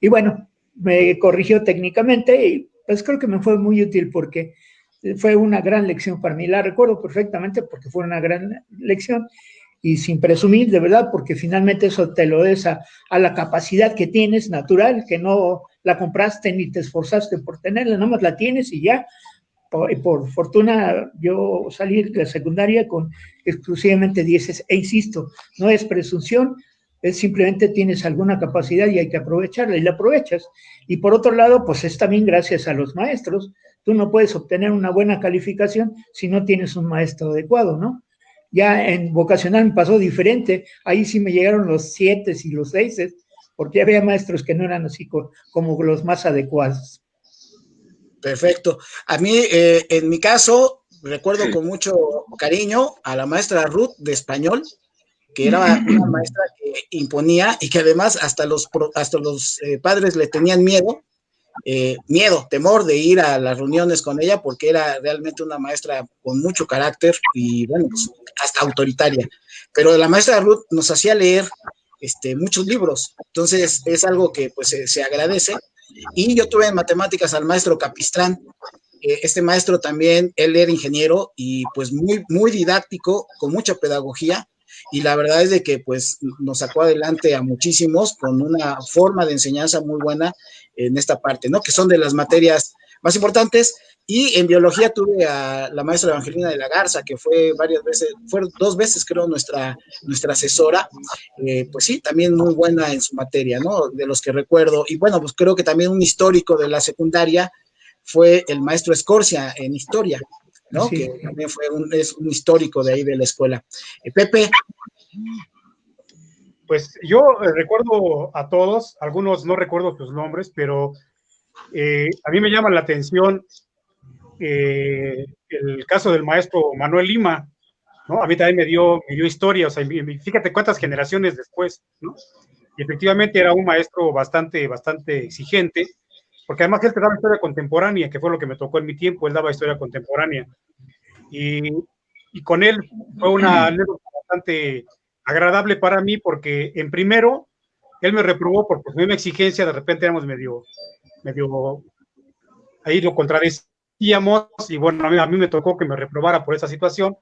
Y bueno, me corrigió técnicamente, y pues creo que me fue muy útil porque fue una gran lección para mí. La recuerdo perfectamente porque fue una gran lección, y sin presumir, de verdad, porque finalmente eso te lo des a la capacidad que tienes natural, que no la compraste ni te esforzaste por tenerla, nomás la tienes y ya. Por fortuna yo salí de la secundaria con exclusivamente 10, insisto, no es presunción, es simplemente tienes alguna capacidad y hay que aprovecharla, y la aprovechas. Y por otro lado, pues es también gracias a los maestros. Tú no puedes obtener una buena calificación si no tienes un maestro adecuado, ¿no? Ya en vocacional me pasó diferente, ahí sí me llegaron los 7 y los 6, porque había maestros que no eran así como los más adecuados. Perfecto. A mí, en mi caso, recuerdo con mucho cariño a la maestra Ruth de español, que era una maestra que imponía y que además hasta los padres le tenían temor de ir a las reuniones con ella, porque era realmente una maestra con mucho carácter y, bueno, pues, hasta autoritaria. Pero la maestra Ruth nos hacía leer muchos libros, entonces es algo que pues se agradece. Y yo tuve en matemáticas al maestro Capistrán. Este maestro también, él era ingeniero y pues muy, muy didáctico, con mucha pedagogía, y la verdad es de que pues nos sacó adelante a muchísimos con una forma de enseñanza muy buena en esta parte, ¿no? Que son de las materias más importantes. Y en biología tuve a la maestra Evangelina de la Garza, que fue varias veces, fue 2 veces creo nuestra asesora, pues sí, también muy buena en su materia, ¿no? De los que recuerdo. Y bueno, pues creo que también un histórico de la secundaria fue el maestro Escorcia en historia, ¿no? Sí. Que también es un histórico de ahí de la escuela. Pepe. Pues yo recuerdo a todos, algunos no recuerdo sus nombres, pero a mí me llama la atención el caso del maestro Manuel Lima, ¿no? A mí también me dio historia, o sea, fíjate cuántas generaciones después, ¿no? Y efectivamente era un maestro bastante exigente, porque además él te daba historia contemporánea, que fue lo que me tocó en mi tiempo, él daba historia contemporánea. Y con él fue una anécdota bastante agradable para mí, porque en primero, él me reprobó por su misma exigencia, de repente éramos medio ahí lo contradecíamos, y bueno, a mí me tocó que me reprobara por esa situación.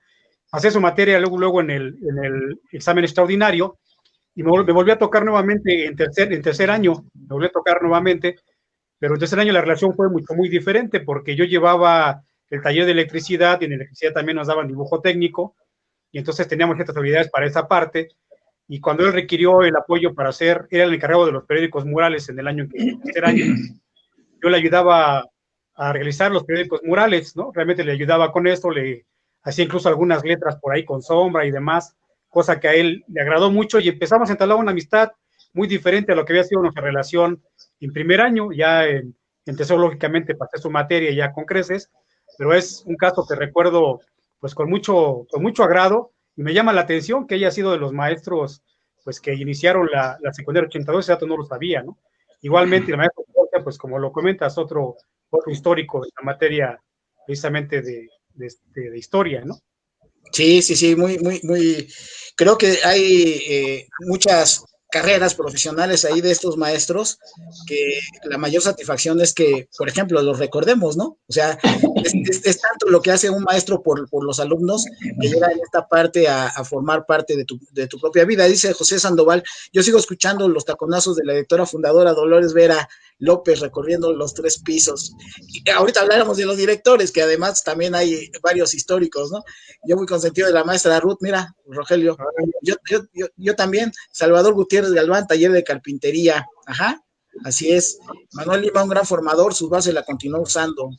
Pasé su materia luego en el examen extraordinario, y me volvió a tocar nuevamente en tercer año, me volvió a tocar nuevamente, pero en tercer año la relación fue muy diferente, porque yo llevaba el taller de electricidad, y en electricidad también nos daban dibujo técnico, y entonces teníamos ciertas habilidades para esa parte, y cuando él requirió el apoyo para era el encargado de los periódicos murales en el tercer año, yo le ayudaba a realizar los periódicos murales, ¿no? Realmente le ayudaba con esto, le hacía incluso algunas letras por ahí con sombra y demás, cosa que a él le agradó mucho, y empezamos a entablar una amistad muy diferente a lo que había sido nuestra relación en primer año. Ya en tercero, lógicamente, pasé su materia ya con creces, pero es un caso que recuerdo pues con mucho agrado, y me llama la atención que haya sido de los maestros pues que iniciaron la secundaria 82, ese dato no lo sabía, ¿no? Igualmente el maestro, pues como lo comentas, otro histórico en la materia precisamente de historia, ¿no? Sí, muy, muy, muy. Creo que hay muchas carreras profesionales ahí de estos maestros que la mayor satisfacción es que, por ejemplo, los recordemos, ¿no? O sea, es tanto lo que hace un maestro por los alumnos que llega en esta parte a formar parte de tu propia vida. Dice José Sandoval, yo sigo escuchando los taconazos de la directora fundadora Dolores Vera López recorriendo los 3 pisos. Y ahorita habláramos de los directores, que además también hay varios históricos, ¿no? Yo muy consentido de la maestra Ruth, mira, Rogelio, yo también, Salvador Gutiérrez Galván, taller de carpintería, ajá, así es. Manuel Lima, un gran formador, sus bases las continuó usando,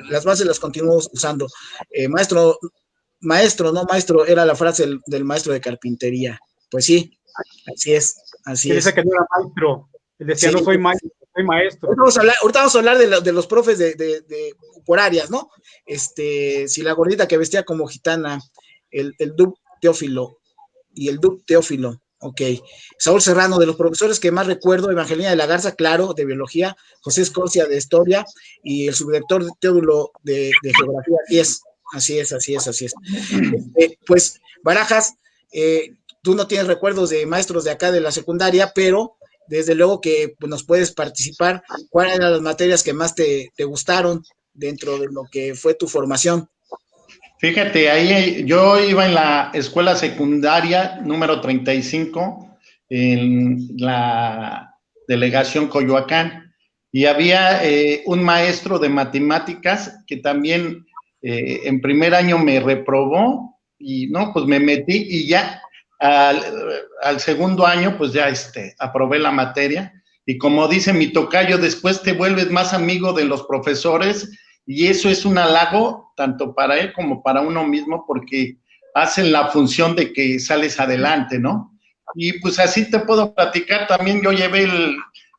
las bases las continuó usando. Maestro, era la frase del maestro de carpintería. Pues sí, así es, así él es. dice que no era maestro, él decía, sí, no soy maestro, soy maestro. Ahorita vamos a hablar de los profes por áreas, ¿no? Si la gordita que vestía como gitana, el Dub Teófilo y el Dub Teófilo, ok. Saúl Serrano, de los profesores que más recuerdo, Evangelina de la Garza, claro, de biología, José Escorcia de historia, y el subdirector Teodulo de geografía, así es. Pues, Barajas, tú no tienes recuerdos de maestros de acá de la secundaria, pero desde luego que pues, nos puedes participar. ¿Cuáles eran las materias que más te gustaron dentro de lo que fue tu formación? Fíjate, ahí yo iba en la escuela secundaria número 35, en la delegación Coyoacán, y había un maestro de matemáticas que también en primer año me reprobó, y no, pues me metí, y ya al segundo año, pues ya aprobé la materia, y como dice mi tocayo, después te vuelves más amigo de los profesores, y eso es un halago tanto para él como para uno mismo, porque hacen la función de que sales adelante, ¿no? Y pues así te puedo platicar, también yo llevé el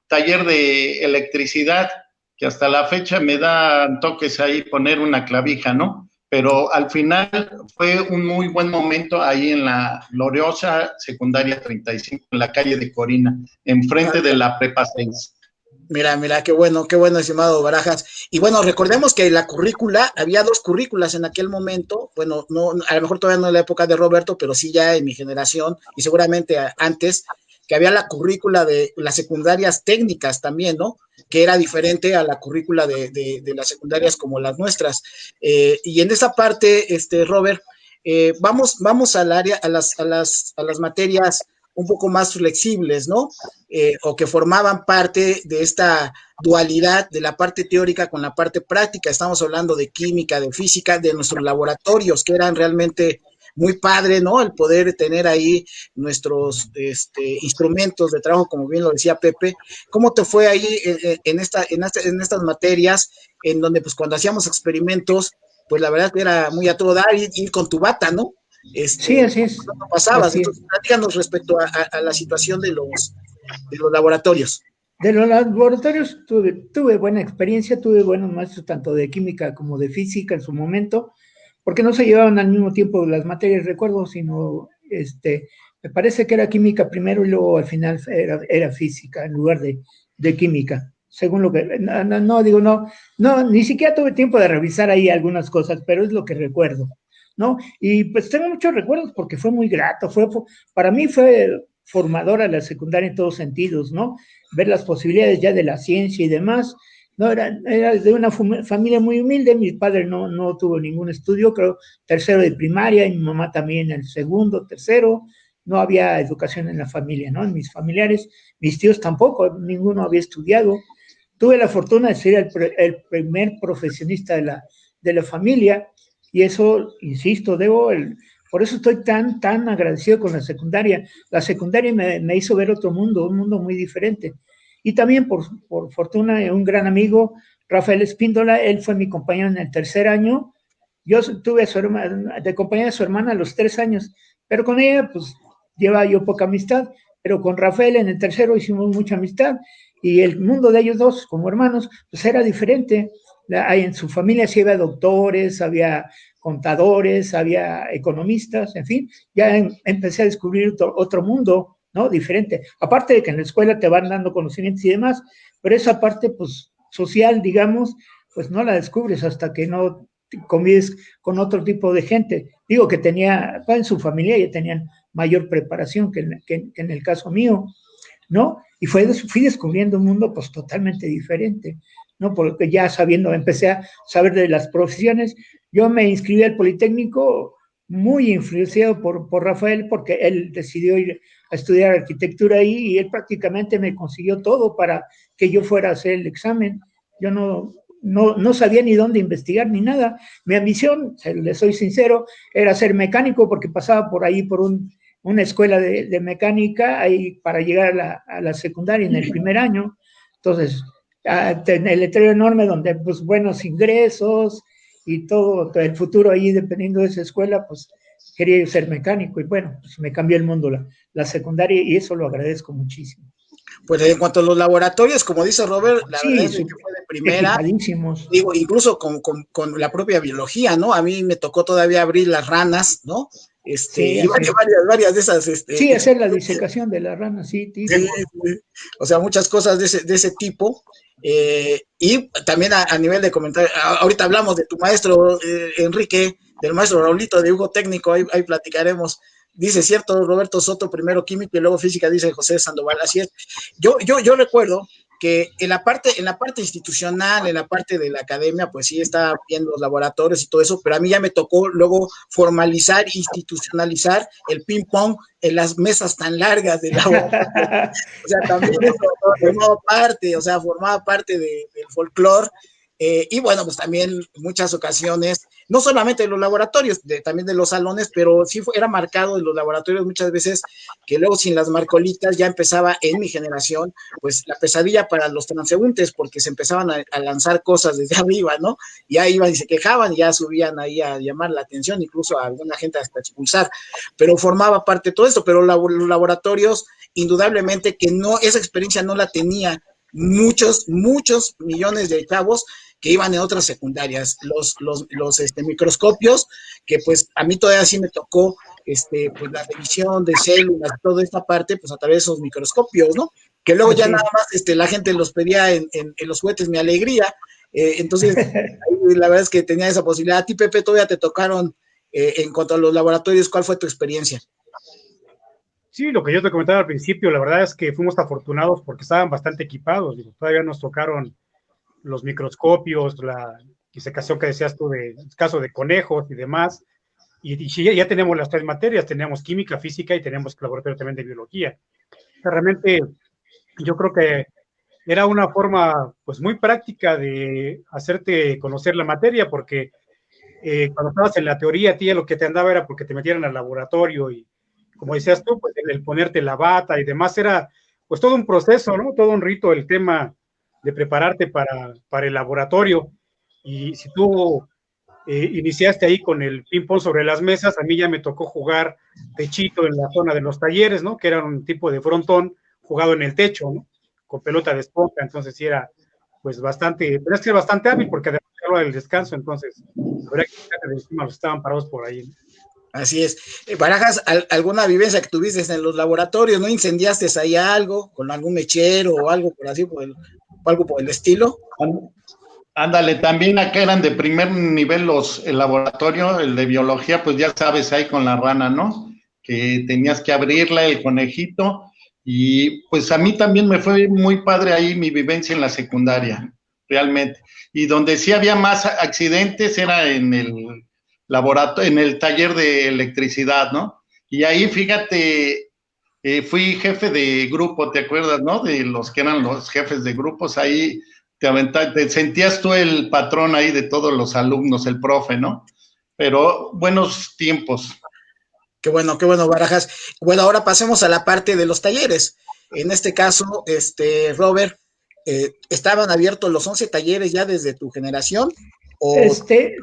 taller de electricidad, que hasta la fecha me dan toques ahí poner una clavija, ¿no? Pero al final fue un muy buen momento ahí en la gloriosa secundaria 35, en la calle de Corina, enfrente de la prepa 6. Mira, qué bueno, estimado Barajas. Y bueno, recordemos que la currícula, había 2 currículas en aquel momento, bueno, no, a lo mejor todavía no en la época de Roberto, pero sí ya en mi generación, y seguramente antes, que había la currícula de las secundarias técnicas también, ¿no? Que era diferente a la currícula de las secundarias como las nuestras. Y en esa parte, Robert, vamos al área, a las materias un poco más flexibles, ¿no? O que formaban parte de esta dualidad de la parte teórica con la parte práctica. Estamos hablando de química, de física, de nuestros laboratorios, que eran realmente muy padre, ¿no? El poder tener ahí nuestros instrumentos de trabajo, como bien lo decía Pepe. ¿Cómo te fue ahí en estas materias, en donde pues cuando hacíamos experimentos, pues la verdad que era muy a todo dar, ir con tu bata, ¿no? Sí, así es. No pasabas. Así es. Entonces, platícanos respecto a la situación de los laboratorios. De los laboratorios tuve buena experiencia, tuve buenos maestros tanto de química como de física en su momento, porque no se llevaban al mismo tiempo las materias, recuerdo, sino me parece que era química primero y luego al final era física en lugar de química, según lo que, no, ni siquiera tuve tiempo de revisar ahí algunas cosas, pero es lo que recuerdo, ¿no? Y pues tengo muchos recuerdos porque fue muy grato, para mí fue formadora la secundaria en todos sentidos, ¿no? Ver las posibilidades ya de la ciencia y demás. No, era de una familia muy humilde, mi padre no tuvo ningún estudio, creo, tercero de primaria, y mi mamá también el segundo, tercero, no había educación en la familia, ¿no? En mis familiares, mis tíos tampoco, ninguno había estudiado. Tuve la fortuna de ser el primer profesionista de la familia, y eso, insisto, por eso estoy tan agradecido con la secundaria. La secundaria me hizo ver otro mundo, un mundo muy diferente. Y también, por fortuna, un gran amigo, Rafael Espíndola, él fue mi compañero en el tercer año. Yo tuve de compañera de su hermana a los 3 años, pero con ella, pues, llevaba yo poca amistad, pero con Rafael en el tercero hicimos mucha amistad, y el mundo de ellos dos, como hermanos, pues era diferente. En su familia sí había doctores, había contadores, había economistas, en fin, ya empecé a descubrir otro mundo, ¿no? Diferente. Aparte de que en la escuela te van dando conocimientos y demás, pero esa parte, pues, social, digamos, pues no la descubres hasta que no convives con otro tipo de gente. Digo que en su familia ya tenían mayor preparación que en el caso mío, ¿no? Y fui descubriendo un mundo, pues, totalmente diferente, ¿no? Porque ya empecé a saber de las profesiones. Yo me inscribí al Politécnico muy influenciado por Rafael, porque él decidió ir a estudiar arquitectura ahí, y él prácticamente me consiguió todo para que yo fuera a hacer el examen. Yo no sabía ni dónde investigar ni nada. Mi ambición, les soy sincero, era ser mecánico, porque pasaba por ahí por una escuela de mecánica ahí para llegar a la secundaria en el primer año. Entonces, el letrero enorme donde, pues, buenos ingresos y todo el futuro ahí dependiendo de esa escuela, pues quería ser mecánico, y bueno, pues me cambió el mundo la secundaria, y eso lo agradezco muchísimo. Pues en cuanto a los laboratorios, como dice Robert, la verdad es que fue de primera, digo, incluso con la propia biología, ¿no? A mí me tocó todavía abrir las ranas, ¿no? Sí, y varias de esas. Sí, hacer la disecación de las ranas, sí. O sea, muchas cosas de ese tipo. Y también a nivel de comentario, ahorita hablamos de tu maestro, Enrique, del maestro Raulito de Hugo Técnico, ahí platicaremos. Dice, cierto, Roberto Soto, primero químico y luego física, dice José Sandoval. Así es. Yo recuerdo que en la parte institucional, en la parte de la academia, pues sí estaba viendo los laboratorios y todo eso, pero a mí ya me tocó luego formalizar, institucionalizar el ping pong en las mesas tan largas de laboratorio. O sea, también eso formaba parte del folclore. Y bueno, pues también muchas ocasiones, no solamente de los laboratorios, también de los salones, pero sí era marcado en los laboratorios muchas veces que luego sin las marcolitas ya empezaba en mi generación, pues la pesadilla para los transeúntes, porque se empezaban a lanzar cosas desde arriba, ¿no? Ya iban y se quejaban, ya subían ahí a llamar la atención, incluso a alguna gente hasta expulsar, pero formaba parte de todo esto, pero los laboratorios, indudablemente que no, esa experiencia no la tenía muchos millones de chavos que iban en otras secundarias, los microscopios, que pues a mí todavía sí me tocó pues la revisión de células, toda esta parte, pues a través de esos microscopios, ¿no? Que luego ya nada más la gente los pedía en los juguetes Mi Alegría, entonces la verdad es que tenía esa posibilidad. A ti, Pepe, todavía te tocaron en cuanto a los laboratorios, ¿cuál fue tu experiencia? Sí, lo que yo te comentaba al principio, la verdad es que fuimos afortunados porque estaban bastante equipados, digo, todavía nos tocaron los microscopios, la disecación que decías tú, de caso de conejos y demás, y ya teníamos las 3 materias, teníamos química, física y teníamos laboratorio también de biología. Realmente yo creo que era una forma pues muy práctica de hacerte conocer la materia, porque cuando estabas en la teoría, a ti lo que te andaba era porque te metieran al laboratorio y, como decías tú, pues el ponerte la bata y demás era pues todo un proceso, ¿no? Todo un rito, el tema de prepararte para el laboratorio. Y si tú iniciaste ahí con el ping-pong sobre las mesas, a mí ya me tocó jugar techito en la zona de los talleres, ¿no? Que era un tipo de frontón jugado en el techo, ¿no? Con pelota de esponja, entonces sí era pues bastante, pero es que bastante hábil porque además era del descanso, entonces habría que de encima los estaban parados por ahí, ¿no? Así es. Barajas, ¿alguna vivencia que tuviste en los laboratorios? ¿No incendiaste ahí algo con algún mechero o algo por así, algo por el estilo? Ándale, también acá eran de primer nivel el laboratorio, el de biología, pues ya sabes, ahí con la rana, ¿no? Que tenías que abrirla, el conejito, y pues a mí también me fue muy padre ahí mi vivencia en la secundaria, realmente. Y donde sí había más accidentes era en el laboratorio, en el taller de electricidad, ¿no? Y ahí, fíjate, fui jefe de grupo, ¿te acuerdas, no? De los que eran los jefes de grupos, ahí te sentías tú el patrón ahí de todos los alumnos, el profe, ¿no? Pero buenos tiempos. Qué bueno, Barajas. Bueno, ahora pasemos a la parte de los talleres. En este caso, Robert, ¿estaban abiertos los 11 talleres ya desde tu generación? ¿O Sí,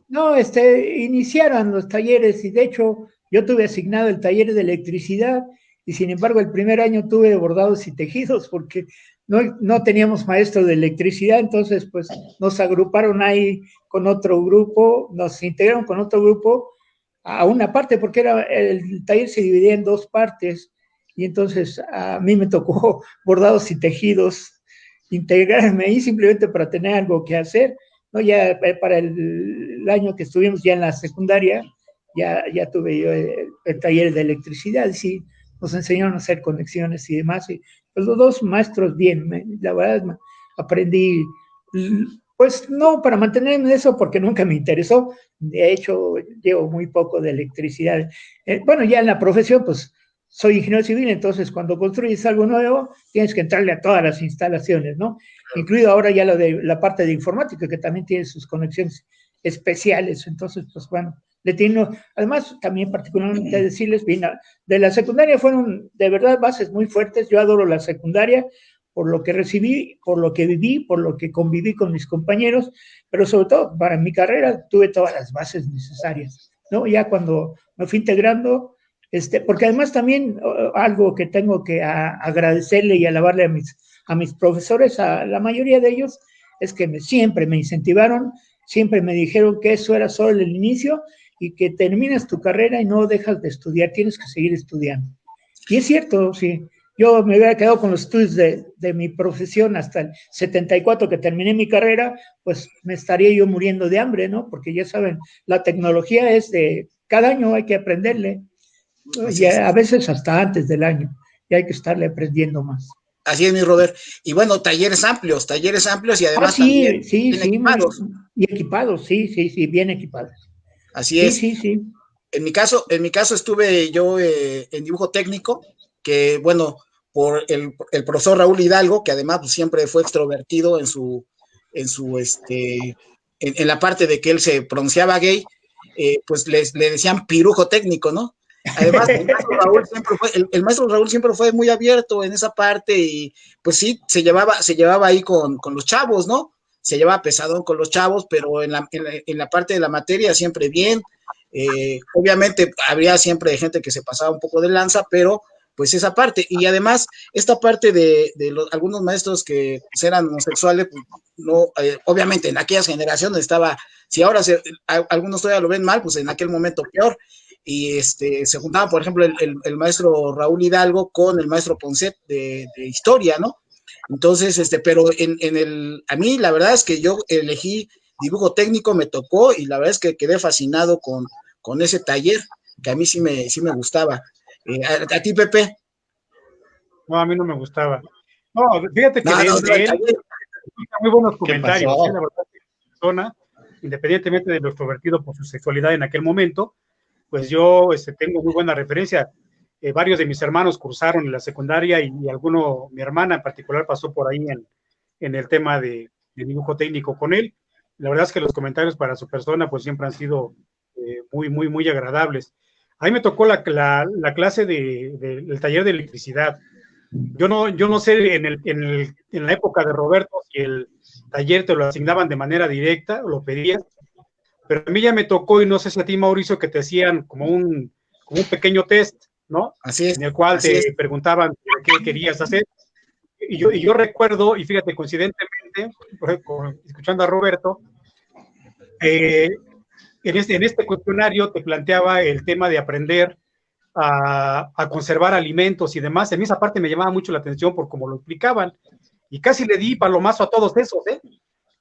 no, iniciaron los talleres y de hecho yo tuve asignado el taller de electricidad y sin embargo el primer año tuve bordados y tejidos porque no teníamos maestro de electricidad, entonces pues nos agruparon ahí con otro grupo, nos integraron con otro grupo a una parte porque el taller se dividía en 2 partes y entonces a mí me tocó bordados y tejidos integrarme ahí simplemente para tener algo que hacer, ¿no? Ya para el año que estuvimos ya en la secundaria, ya tuve yo el taller de electricidad, y sí, nos enseñaron a hacer conexiones y demás, y pues los 2 maestros bien, la verdad aprendí, pues no para mantenerme en eso porque nunca me interesó, de hecho llevo muy poco de electricidad, bueno, ya en la profesión pues soy ingeniero civil, entonces cuando construyes algo nuevo, tienes que entrarle a todas las instalaciones, ¿no? Incluido ahora ya la parte de informática, que también tiene sus conexiones especiales. Entonces, pues bueno, además, también particularmente decirles, bien, de la secundaria fueron de verdad bases muy fuertes. Yo adoro la secundaria por lo que recibí, por lo que viví, por lo que conviví con mis compañeros, pero sobre todo para mi carrera tuve todas las bases necesarias, ¿no? Ya cuando me fui integrando, porque además también algo que tengo que agradecerle y alabarle a mis profesores, a la mayoría de ellos, es que siempre me incentivaron, siempre me dijeron que eso era solo el inicio y que terminas tu carrera y no dejas de estudiar, tienes que seguir estudiando. Y es cierto, sí. Yo me hubiera quedado con los estudios de mi profesión hasta el 74 que terminé mi carrera, pues me estaría yo muriendo de hambre, ¿no? Porque ya saben, la tecnología es de cada año hay que aprenderle. Y a veces hasta antes del año, y hay que estarle aprendiendo más. Así es, mi Robert. Y bueno, talleres amplios y además sí, también sí, bien sí, equipados. Y equipados, sí, bien equipados. Así es. Sí. En mi caso estuve yo en dibujo técnico, que bueno, por el profesor Raúl Hidalgo, que además pues, siempre fue extrovertido en su en su, en la parte de que él se pronunciaba gay, pues le decían pirujo técnico, ¿no? Además, el maestro Raúl siempre fue muy abierto en esa parte y pues sí, se llevaba ahí con los chavos, ¿no? Se llevaba pesadón con los chavos, pero en la parte de la materia siempre bien. Obviamente habría siempre gente que se pasaba un poco de lanza, pero pues esa parte. Y además, esta parte de algunos maestros que pues, eran homosexuales, pues, no, obviamente en aquellas generaciones estaba, si ahora algunos todavía lo ven mal, pues en aquel momento peor. Y se juntaba, por ejemplo, el maestro Raúl Hidalgo con el maestro Ponset de historia, ¿no? Entonces, pero a mí la verdad es que yo elegí dibujo técnico, me tocó y la verdad es que quedé fascinado con ese taller, que a mí sí me gustaba. ¿A ti, Pepe? No, a mí no me gustaba. No, fíjate que de él muy buenos comentarios, la verdad, persona, independientemente de lo extrovertido por su sexualidad en aquel momento, pues yo tengo muy buena referencia. Varios de mis hermanos cursaron en la secundaria y mi hermana en particular pasó por ahí en el tema de dibujo técnico con él. La verdad es que los comentarios para su persona pues siempre han sido muy agradables. A mí me tocó la clase del taller de electricidad. Yo no sé en la época de Roberto si el taller te lo asignaban de manera directa o lo pedías, pero a mí ya me tocó, y no sé si a ti, Mauricio, que te hacían como un pequeño test, ¿no? Así es. En el cual te preguntaban qué querías hacer. Y yo recuerdo, y fíjate, coincidentemente, escuchando a Roberto, en este cuestionario te planteaba el tema de aprender a conservar alimentos y demás. En esa parte me llamaba mucho la atención por cómo lo explicaban, y casi le di palomazo a todos esos,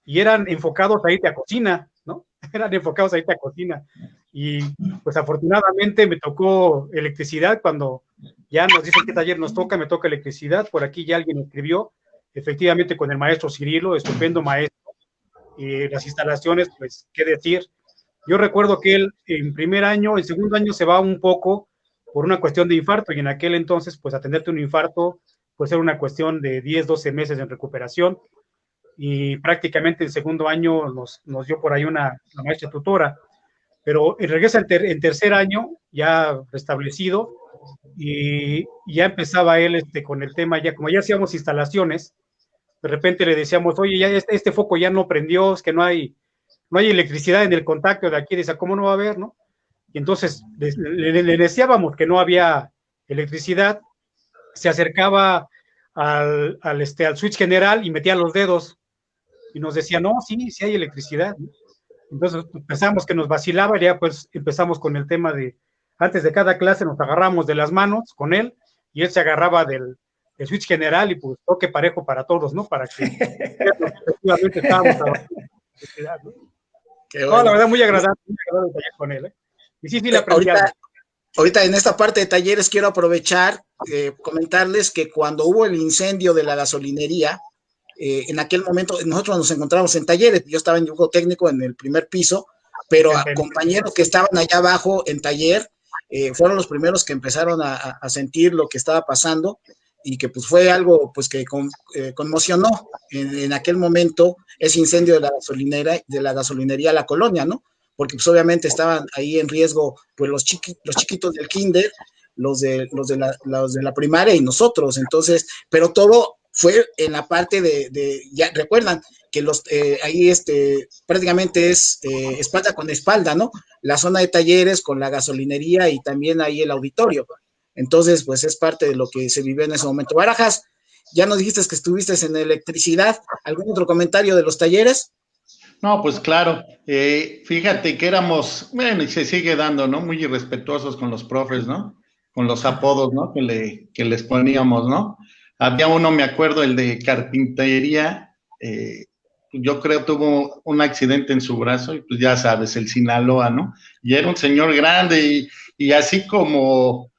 y eran enfocados a irte a cocina, ¿no? Eran enfocados a irte a cocina. Y pues afortunadamente me tocó electricidad cuando ya nos dicen qué taller nos toca, me toca electricidad. Por aquí ya alguien escribió, efectivamente con el maestro Cirilo, estupendo maestro, y las instalaciones, pues, qué decir. Yo recuerdo que él en segundo año se va un poco por una cuestión de infarto, y en aquel entonces, pues, atenderte un infarto, pues, era una cuestión de 10, 12 meses en recuperación, y prácticamente en segundo año nos dio por ahí una maestra tutora, pero regresa en tercer año, ya restablecido, y ya empezaba él con el tema, ya como ya hacíamos instalaciones, de repente le decíamos, oye, ya este foco ya no prendió, es que no hay electricidad en el contacto de aquí. Dice, ¿cómo no va a haber, no? Y entonces le decíamos que no había electricidad, se acercaba al switch general y metía los dedos y nos decía, no, sí hay electricidad. Entonces pensamos que nos vacilaba, y ya pues empezamos con el tema de, antes de cada clase nos agarramos de las manos con él, y él se agarraba del switch general, y pues toque parejo para todos, ¿no? Para que efectivamente estábamos trabajando. ¿No? Bueno. No, la verdad, muy agradable el taller con él, Y sí, le aprendí algo. Ahorita en esta parte de talleres quiero aprovechar, comentarles que cuando hubo el incendio de la gasolinería, en aquel momento nosotros nos encontramos en talleres, yo estaba en dibujo técnico en el primer piso, pero a compañeros que estaban allá abajo en taller, fueron los primeros que empezaron a sentir lo que estaba pasando, y que pues fue algo pues que conmocionó en aquel momento ese incendio de la gasolinería La Colonia, ¿no? Porque pues obviamente estaban ahí en riesgo pues los chiquitos del kinder, los de la primaria y nosotros. Entonces, pero todo fue en la parte ya recuerdan que ahí prácticamente es espalda con espalda, ¿no? La zona de talleres con la gasolinería y también ahí el auditorio. Entonces, pues es parte de lo que se vivió en ese momento. Barajas, ya nos dijiste que estuviste en electricidad. ¿Algún otro comentario de los talleres? No, pues claro, fíjate que éramos, bueno, y se sigue dando, ¿no? Muy irrespetuosos con los profes, ¿no? Con los apodos, ¿no? Que les poníamos, ¿no? Había uno, me acuerdo, el de carpintería, yo creo tuvo un accidente en su brazo, y pues ya sabes, el Sinaloa, ¿no? Y era un señor grande, y así como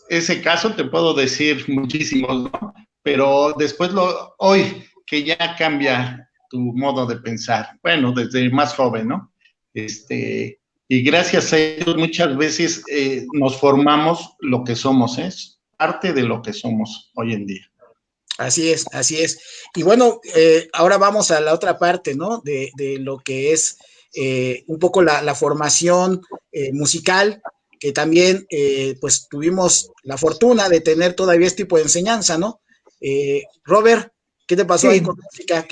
ese caso te puedo decir muchísimos, ¿no? Pero después hoy que ya cambia tu modo de pensar, bueno, desde más joven, ¿no? Y gracias a ellos muchas veces nos formamos lo que somos, es parte de lo que somos hoy en día. Así es, así es. Y bueno, ahora vamos a la otra parte, ¿no? De lo que es un poco la formación musical, que también pues tuvimos la fortuna de tener todavía este tipo de enseñanza, ¿no? Robert, ¿qué te pasó ahí Sí, con música?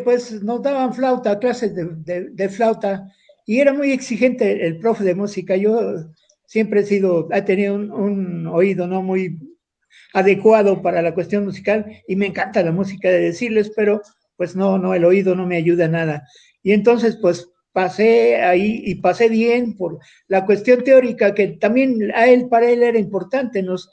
pues nos daban flauta, clases de flauta, y era muy exigente el profe de música. Yo siempre he tenido un oído no muy adecuado para la cuestión musical y me encanta la música de decirles, pero pues no, el oído no me ayuda a nada. Y entonces pues pasé ahí y pasé bien por la cuestión teórica que también para él era importante, nos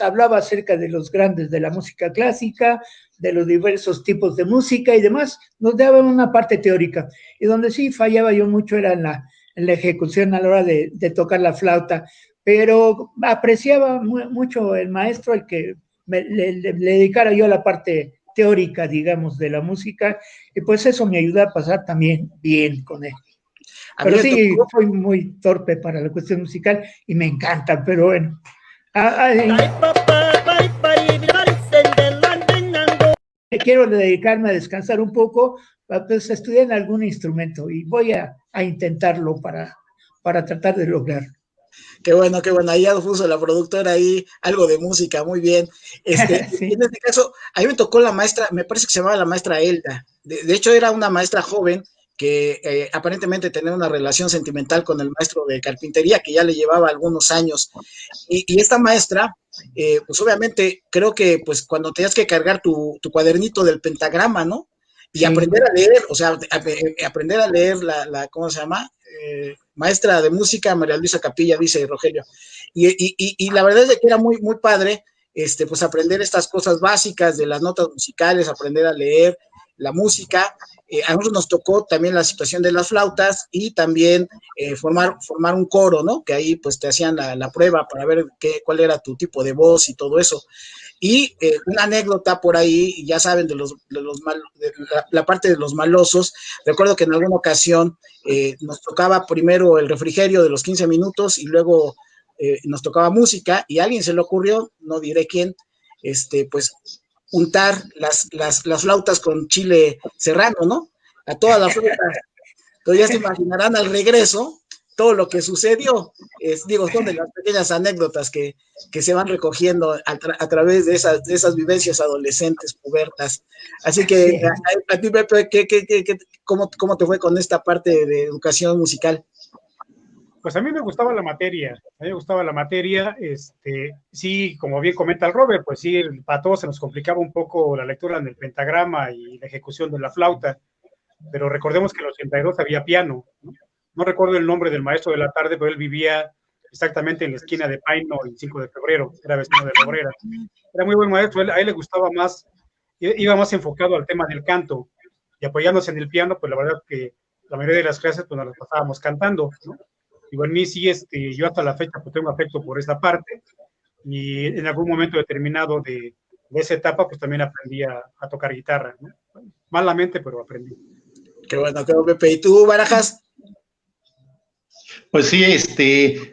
hablaba acerca de los grandes de la música clásica, de los diversos tipos de música y demás, nos daba una parte teórica. Y donde sí fallaba yo mucho era en la ejecución a la hora de tocar la flauta, pero apreciaba mucho el maestro el que le dedicara yo a la parte teórica, digamos, de la música, y pues eso me ayuda a pasar también bien con él. A mí Pero me sí, tocó, soy muy torpe para la cuestión musical y me encanta, pero bueno. Quiero dedicarme a descansar un poco, pues estudiar en algún instrumento y voy a intentarlo para tratar de lograr. qué bueno, ahí ya puso la productora ahí algo de música, muy bien. Sí. En este caso, a mí me tocó la maestra, me parece que se llamaba la maestra Elda. De hecho, era una maestra joven que aparentemente tenía una relación sentimental con el maestro de carpintería que ya le llevaba algunos años. Y esta maestra, pues obviamente, creo que pues cuando tenías que cargar tu cuadernito del pentagrama, ¿no? Y Sí. aprender a leer, o sea, aprender a leer ¿cómo se llama? Maestra de música, María Luisa Capilla, dice Rogelio. Y la verdad es que era muy, muy padre, pues aprender estas cosas básicas de las notas musicales, aprender a leer la música. A nosotros nos tocó también la situación de las flautas y también formar un coro, ¿no? Que ahí pues te hacían la prueba para ver cuál era tu tipo de voz y todo eso. Y una anécdota por ahí, ya saben, de la parte de los malosos. Recuerdo que en alguna ocasión nos tocaba primero el refrigerio de los 15 minutos y luego nos tocaba música y a alguien se le ocurrió, no diré quién, pues untar las flautas con chile serrano, ¿no? A todas las flautas. Entonces ya se imaginarán al regreso todo lo que sucedió. Son de las pequeñas anécdotas que se van recogiendo a través de esas vivencias adolescentes, pubertas. Así que Sí. a ti, Pepe, ¿cómo te fue con esta parte de educación musical? Pues a mí me gustaba la materia, sí, como bien comenta el Robert, pues sí, para todos se nos complicaba un poco la lectura en el pentagrama y la ejecución de la flauta, pero recordemos que en el 82 había piano, ¿no? No recuerdo el nombre del maestro de la tarde, pero él vivía exactamente en la esquina de Paino, el 5 de febrero, era vecino de la Obrera. Era muy buen maestro, a él le gustaba más, iba más enfocado al tema del canto, y apoyándose en el piano, pues la verdad que la mayoría de las clases pues nos las pasábamos cantando, ¿no? Digo, en mí sí, yo hasta la fecha pues tengo afecto por esa parte, y en algún momento determinado de esa etapa pues también aprendí a tocar guitarra, ¿no? Malamente, pero aprendí. Qué bueno, Pepe. ¿Y tú, Barajas? Pues sí,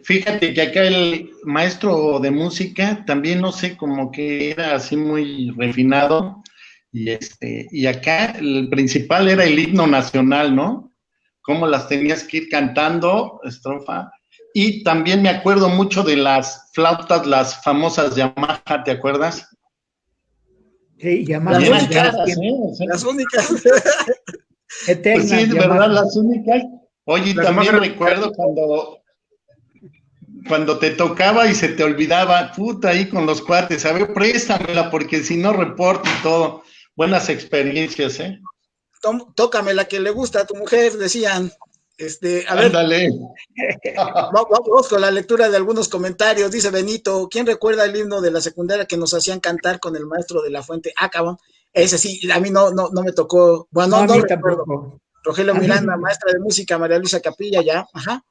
fíjate que acá el maestro de música también no sé, como que era así muy refinado, y acá el principal era el himno nacional, ¿no? Cómo las tenías que ir cantando, estrofa. Y también me acuerdo mucho de las flautas, las famosas Yamaha, ¿te acuerdas? Sí, Las Yamaha, Eran de únicas, los caras, tiempos. O sea, las únicas. pues sí, Eternas es verdad, Yamaha. las únicas. Oye, Las demás también eran recuerdo cuando te tocaba y se te olvidaba, puta, ahí con los cuates, a ver, préstamela, porque si no reporto y todo. Buenas experiencias, ¿eh? Tócame la que le gusta a tu mujer, decían. A ver, Ándale. vamos con la lectura de algunos comentarios. Dice Benito, ¿quién recuerda el himno de la secundaria que nos hacían cantar con el maestro de la Fuente? Ah, cabrón. Ese sí, a mí no me tocó. Bueno, No, a no mí recuerdo. tampoco. Rogelio A mí, Miranda, maestra de música, María Luisa Capilla, ya, ajá.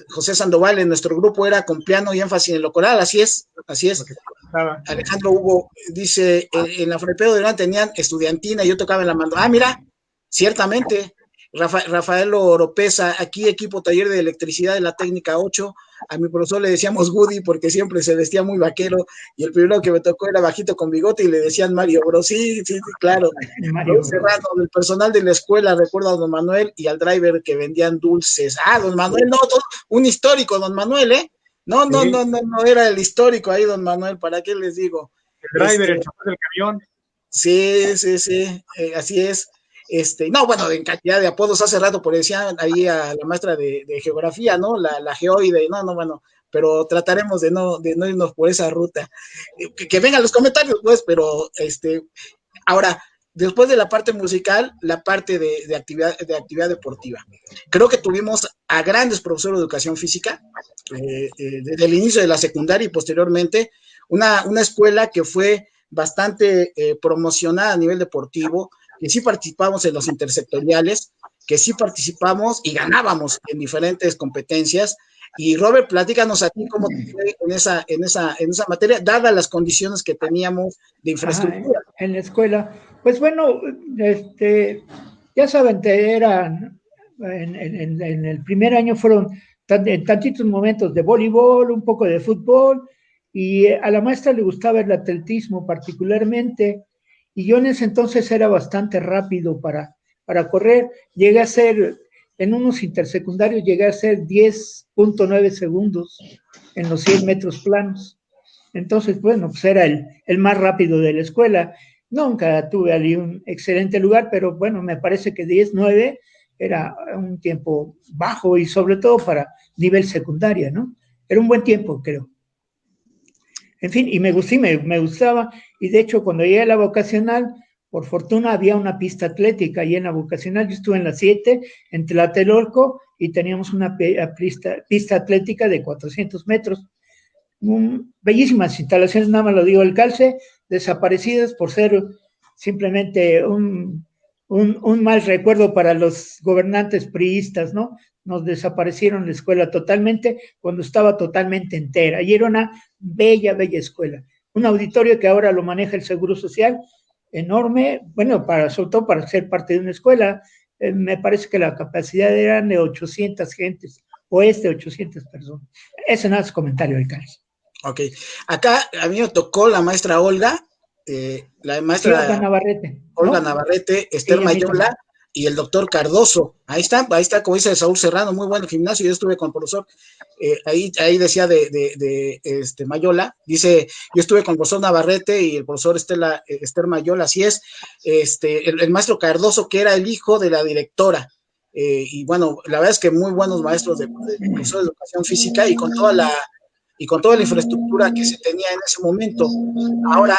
José Sandoval, en nuestro grupo era con piano y énfasis en lo coral, así es, así lo es. que estaba. Alejandro Hugo dice, en la Frepeo de León tenían estudiantina y yo tocaba en la mando. Ah, mira, ciertamente, Rafael Oropesa, aquí equipo taller de electricidad de la técnica 8. A mi profesor le decíamos Woody porque siempre se vestía muy vaquero y el primero que me tocó era bajito con bigote y le decían Mario Bros. Sí, claro. Mario Serrano, del personal de la escuela, recuerdo a don Manuel y al driver que vendían dulces. Don Manuel, no, un histórico, don Manuel, ¿eh? No, era el histórico ahí, don Manuel, ¿para qué les digo? El driver, el chofer del camión. Sí, así es. No, bueno, en cantidad de apodos hace rato, por decían ahí a la maestra de geografía, ¿no? La geoide, bueno, pero trataremos de no irnos por esa ruta. Que vengan los comentarios, pues, pero ahora, después de la parte musical, la parte de actividad deportiva. Creo que tuvimos a grandes profesores de educación física, desde el inicio de la secundaria y posteriormente, una escuela que fue bastante promocionada a nivel deportivo, que sí participamos en los intersectoriales, que sí participamos y ganábamos en diferentes competencias. Y Robert, platícanos a ti cómo te fue en esa materia, dadas las condiciones que teníamos de infraestructura. En la escuela. Pues bueno, ya saben, eran en el primer año fueron tantitos momentos de voleibol, un poco de fútbol, y a la maestra le gustaba el atletismo particularmente, y yo en ese entonces era bastante rápido para correr. Llegué a ser, en unos intersecundarios, llegué a ser 10.9 segundos en los 100 metros planos. Entonces, bueno, pues era el más rápido de la escuela. Nunca tuve allí un excelente lugar, pero bueno, me parece que 10.9 era un tiempo bajo y sobre todo para nivel secundaria, ¿no? Era un buen tiempo, creo. En fin, y me gustaba, y de hecho cuando llegué a la vocacional, por fortuna había una pista atlética ahí en la vocacional. Yo estuve en la 7, en Tlatelolco, y teníamos una pista atlética de 400 metros. Bellísimas instalaciones, nada más lo digo, el calce, desaparecidas por ser simplemente un mal recuerdo para los gobernantes priistas, ¿no? Nos desaparecieron la escuela totalmente cuando estaba totalmente entera, y era una bella escuela. Un auditorio que ahora lo maneja el Seguro Social, enorme, bueno, sobre todo para ser parte de una escuela. Me parece que la capacidad eran de 800 gentes, o 800 personas. Ese nada es comentario del calce. Ok, acá a mí me tocó la maestra Olga, la maestra Olga Navarrete, Olga Navarrete, Esther Mayola y el doctor Cardoso. Ahí está, como dice Saúl Serrano, muy buen gimnasio. Yo estuve con el profesor, ahí decía de Mayola, dice, yo estuve con el profesor Navarrete y el profesor Esther Mayola, así es, el maestro Cardoso, que era el hijo de la directora. Y bueno, la verdad es que muy buenos maestros de profesor de educación física y con toda la infraestructura que se tenía en ese momento. Ahora,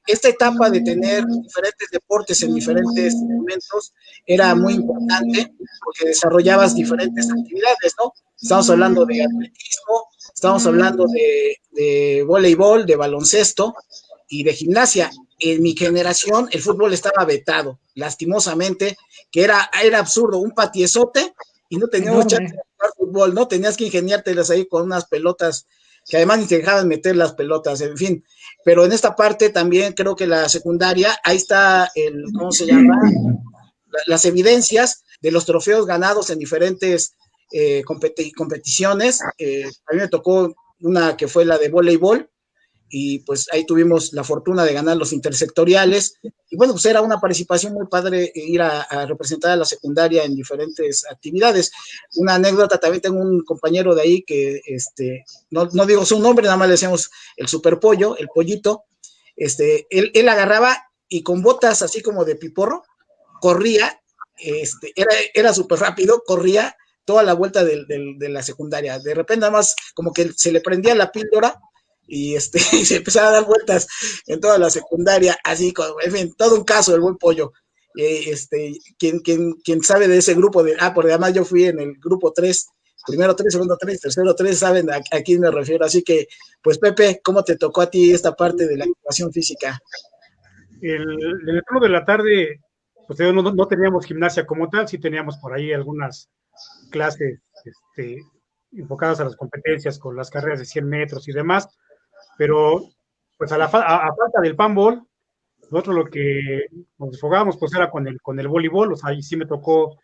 esta etapa de tener diferentes deportes en diferentes momentos era muy importante porque desarrollabas diferentes actividades, ¿no? Estamos hablando de atletismo, estamos hablando de voleibol, de baloncesto y de gimnasia. En mi generación el fútbol estaba vetado, lastimosamente, que era absurdo, un patiezote y no teníamos chance de jugar fútbol, ¿no? Tenías que ingeniártelas ahí con unas pelotas que además ni te dejaban meter las pelotas, en fin. Pero en esta parte también creo que la secundaria, ahí está ¿cómo se llama? Las evidencias de los trofeos ganados en diferentes competiciones. A mí me tocó una que fue la de voleibol, y pues ahí tuvimos la fortuna de ganar los intersectoriales, y bueno, pues era una participación muy padre ir a representar a la secundaria en diferentes actividades. Una anécdota, también tengo un compañero de ahí que, no digo su nombre, nada más le decíamos el superpollo, el pollito, él agarraba y con botas así como de piporro, corría, era súper rápido, corría toda la vuelta de la secundaria. De repente nada más como que se le prendía la píldora y se empezaba a dar vueltas en toda la secundaria, así, en fin, todo un caso, el buen pollo. Quien sabe de ese grupo, porque además yo fui en el grupo 3, primero 3, segundo 3, tercero 3, saben a quién me refiero. Así que, pues Pepe, ¿cómo te tocó a ti esta parte de la activación física? El turno de la tarde, pues no teníamos gimnasia como tal, sí teníamos por ahí algunas clases enfocadas a las competencias con las carreras de 100 metros y demás, pero pues a falta del panball, nosotros lo que nos enfocábamos pues era con el voleibol. O sea, ahí sí me tocó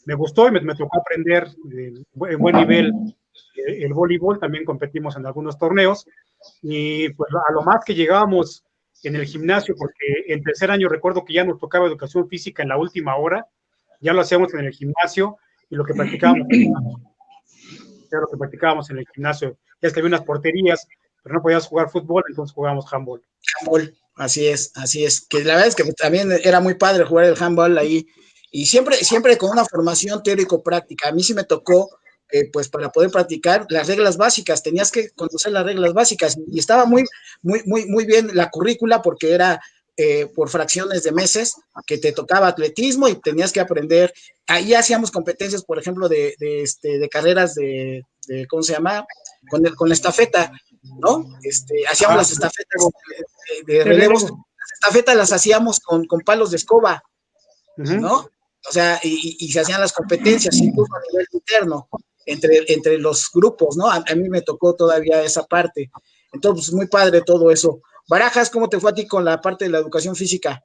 me gustó y me tocó aprender en buen nivel el voleibol, también competimos en algunos torneos, y pues a lo más que llegábamos en el gimnasio, porque en tercer año recuerdo que ya nos tocaba educación física en la última hora, ya lo hacíamos en el gimnasio, y lo que practicábamos en el gimnasio, ya es que había unas porterías, pero no podías jugar fútbol, entonces jugábamos handball. Handball, así es, que la verdad es que también era muy padre jugar el handball ahí, y siempre con una formación teórico-práctica. A mí sí me tocó, pues para poder practicar las reglas básicas, tenías que conocer las reglas básicas, y estaba muy bien la currícula, porque era por fracciones de meses, que te tocaba atletismo y tenías que aprender. Ahí hacíamos competencias, por ejemplo, de carreras de ¿cómo se llama? Con la estafeta, ¿no? Hacíamos las estafetas de relevos. Las estafetas las hacíamos con palos de escoba, ¿no? O sea, y se hacían las competencias, incluso a nivel interno, entre los grupos, ¿no? A mí me tocó todavía esa parte. Entonces, pues, muy padre todo eso. Barajas, ¿cómo te fue a ti con la parte de la educación física?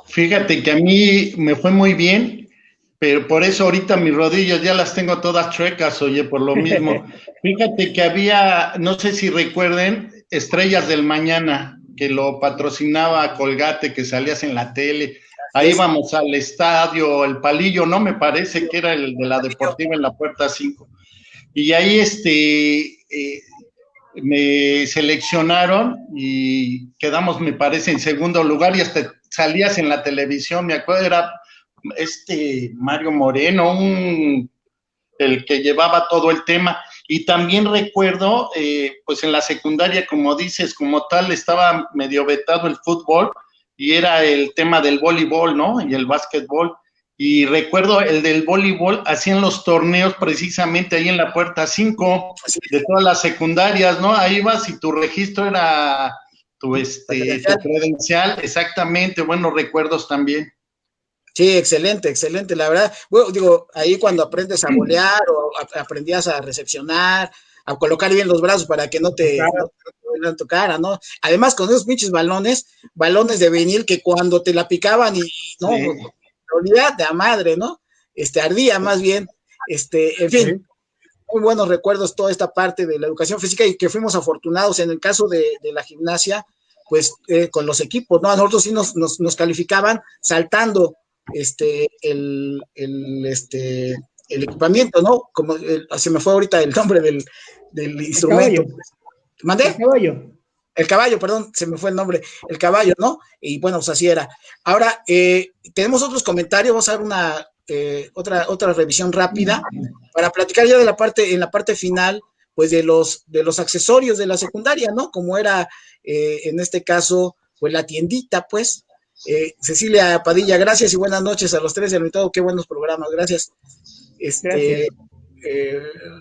Fíjate que a mí me fue muy bien, pero por eso ahorita mis rodillas ya las tengo todas chuecas, oye, por lo mismo. Fíjate que había, no sé si recuerden, Estrellas del Mañana, que lo patrocinaba Colgate, que salías en la tele. Ahí íbamos al estadio, el Palillo, ¿no? Me parece que era el de la Deportiva en la Puerta 5. Y ahí me seleccionaron y quedamos, me parece, en segundo lugar, y hasta salías en la televisión, me acuerdo, era Mario Moreno, el que llevaba todo el tema. Y también recuerdo, pues en la secundaria, como dices, como tal, estaba medio vetado el fútbol, y era el tema del voleibol, ¿no? Y el básquetbol. Y recuerdo el del voleibol, hacían los torneos precisamente ahí en la Puerta 5 de todas las secundarias, ¿no? Ahí vas y tu registro era tu credencial, exactamente, buenos recuerdos también. Sí, excelente, la verdad. Bueno, digo, ahí cuando aprendes a volear o aprendías a recepcionar, a colocar bien los brazos para que no te en tu cara, ¿no? Además, con esos pinches balones de vinil que cuando te la picaban y no, sí, olía de a madre, ¿no? Ardía más bien, en fin, sí, muy buenos recuerdos toda esta parte de la educación física, y que fuimos afortunados en el caso de la gimnasia, pues con los equipos, ¿no? A nosotros sí nos calificaban saltando el equipamiento, ¿no? Como se me fue ahorita el nombre del instrumento. ¿Mandé? El caballo, perdón, se me fue el nombre, el caballo, ¿no? Y bueno, pues así era. Ahora, tenemos otros comentarios, vamos a dar otra revisión rápida para platicar ya de en la parte final, pues de los accesorios de la secundaria, ¿no? Como era, en este caso, pues la tiendita, pues. Cecilia Padilla, gracias y buenas noches a los tres del invitado, qué buenos programas, gracias. Gracias.